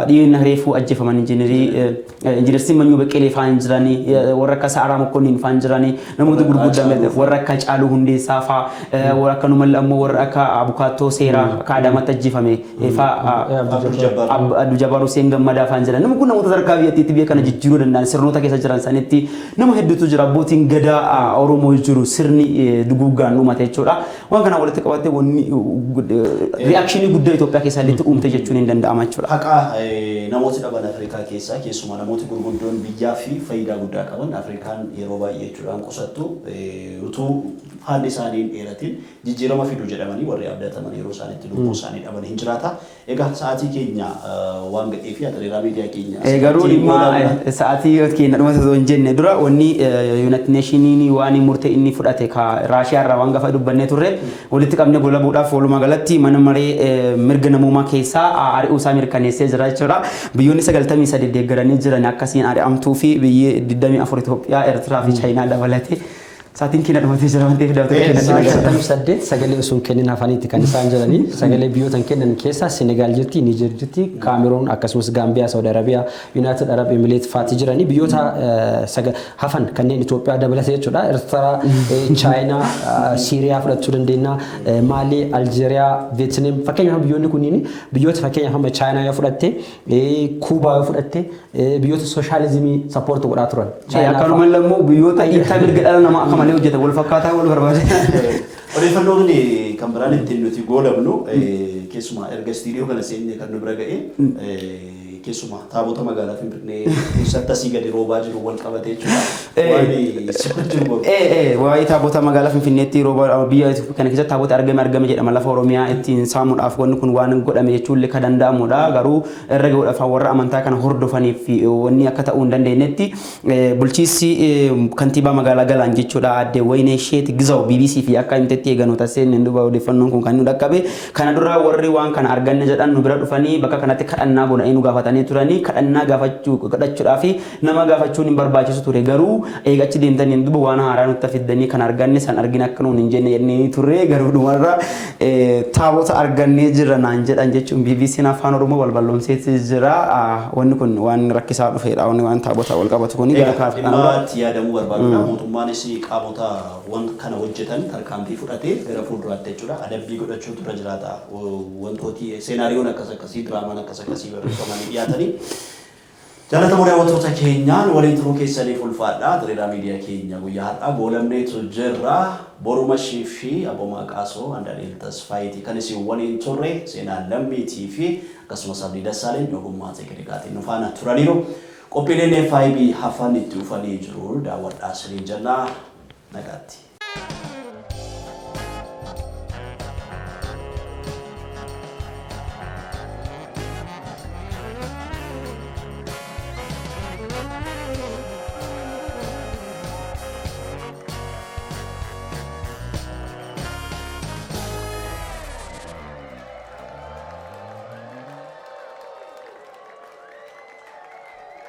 dhiyeenya reefuu ajjeefaman injiineer Simanyuu Beqqelee fa'aan jiranii warra akka Sa'araa Mokkonniin fa'aan jiranii namoota gurguddaa warra akka Caaluu Hundeessaa fa'aa warra akka numallee ammoo warra akka Abukaattoo Seeraa ka Adamatti ajjeefame Abduu Jabbaar Hussein Gammadaa fa'aan jiran nama kun namoota sadarkaa biyyattiitti biyya kana jijjiiruu danda'an sirnoota keessa jiran sanitti nama hedduutu jira. Abbootiin gadaa Oromoo jiru sirni duguuggaan dhumate jechuudha. Waan kana walitti qabattee wanni reakshinii guddaa Itoophiyaa keessaa illee uumte jechuun hin danda'ama jechuudha. Haqa namooti dhaban Afrikaa keessaa keessumaa namooti gurguddoon biyyaa fi faayidaa guddaa qaban Afrikaan yeroo baay'ee jechuudhaan qusattu utuu haalli isaanii hin dheeratin jijjiirama fiduu jedhamanii warri abdataman yeroo isaaniitti lubbuu isaanii dhaban hin jiraata. Egaa sa'aatii keenya waan ga'ee fi atileeraa miidiyaa keenya. Garuu dhimma sa'aatii keenya dhumata osoo hin jenne dura wanni United Nations waan murtee inni fudhate ka Raashiyaa irraa waan gafa dubbannee turre walitti qabnee gola buudhaaf walumaa galatti mana maree mirga namummaa keessaa ari'uu isaa mirkaneessee jira jechuudha. Biyyoonni 93 deeggaranii jiran akkasiin ari'amtuu fi biyyi 24 Itoophiyaa, Eertiraa fi Chaayinaa dabalatee saatiin keenya dhumatee jira waan ta'eef daawwattoota keenya 38 sagalee osoo hin kennin hafaniitti kan isaan jiranii sagalee biyyoota kennan keessaa Senegaal jirti, Niijer jirti, Kaameruun akkasumas Gaambiyaa, Saawudi Arabiyaa, Yuunaayitid Arab Emireet fa'aati jiranii biyyoota hafan kanneen Itoophiyaa dabalatee jechuudha. Eertiraa, Chaayinaa, Siiriyaa fudhachuu dandeenya, Maalii, Aljeeriyaa, Veetinaam fakkeenyaaf biyyoonni kunniin biyyoota fakkeenyaaf amma Chaayinaa yoo fudhatte, Kuubaa yoo fudhatte biyyoota sooshaalizimii sappoortii godhaa turan. Akkanuma immoo biyyoota dhiibbaa mirga dhala namaa akka malee hojjetan wal fakkaataa wal barbaade. Odeeffannoon kan biraan ittiin nuti goolabnu keessumaa erga istiidiyoo kana seennee kan nu bira ga'e keessumaa taabota magaalaa Finfinnee keessatti asii gadi roobaa jiru wal qabatee jechuudha. Waa'ee taabota magaalaa Finfinneetti rooba biyya kana keessatti taabota argame jedhama lafa Oromiyaa ittiin saamuudhaaf wanni kun waan godhame jechuun illee kan danda'amudha. Garuu irra gahuudhaaf warra amantaa kana hordofaniif wanni akka ta'uu hin dandeenyetti bulchiinsi kantiibaa magaalaa Galaan jechuudha adde Wayinee Sheet Gizaw BBC fi akka himtetti eeganuu taasiseen duuba odeeffannoon kun kan nu dhaqqabe. Kana dura warri waan kana arganne jedhan nu bira dhufanii bakka kanatti kadhannaa godhanii nu gaafatanii turanii kadhannaa kadhachuudhaaf nama gaafachuun hin barbaachisu ture. Garuu eegachi deemtanii duuba waan haaraa nutti fiddanii kan arganne san argina akka nuun hin jenne jennee turre garuu dhumarra taabota argannee jira naan jedhan jechuun BBC'n afaan Oromoo wal balloomseetti jira. Wanni kun waan rakkisaa dhufeedha. Wanni waan taabota wal qabatu kun gara kaafamatti yaadamuu barbaadudha. Mootummaanis qaamota waan kana hojjetan tarkaanfii fudhatee gara fuulduraatti jechuudha. Adabbii godhachuu tura jiraata. Wantooti seenaariyoon akkasii diraamaan akkasii barreeffamanii dhiyaatanii. Jaalatamoo daawwattoota keenyaan waliin turuu keessaniif ulfaadha. Diriiraa miidiyaa keenya guyyaa har'aa goolabneetu jirra. Borumashii fi Abbomaa Qaasoo Andaaniil Tasfaayitii kan isin waliin turre seenaan lammiitii fi akkasumas Abdii Dassaaleny ogummaa teeknikaatiin nu faana turaniiru. Qophiileen FIB hafan itti dhufanii jiru daawwadhaa isiniin jennaa nagaatti.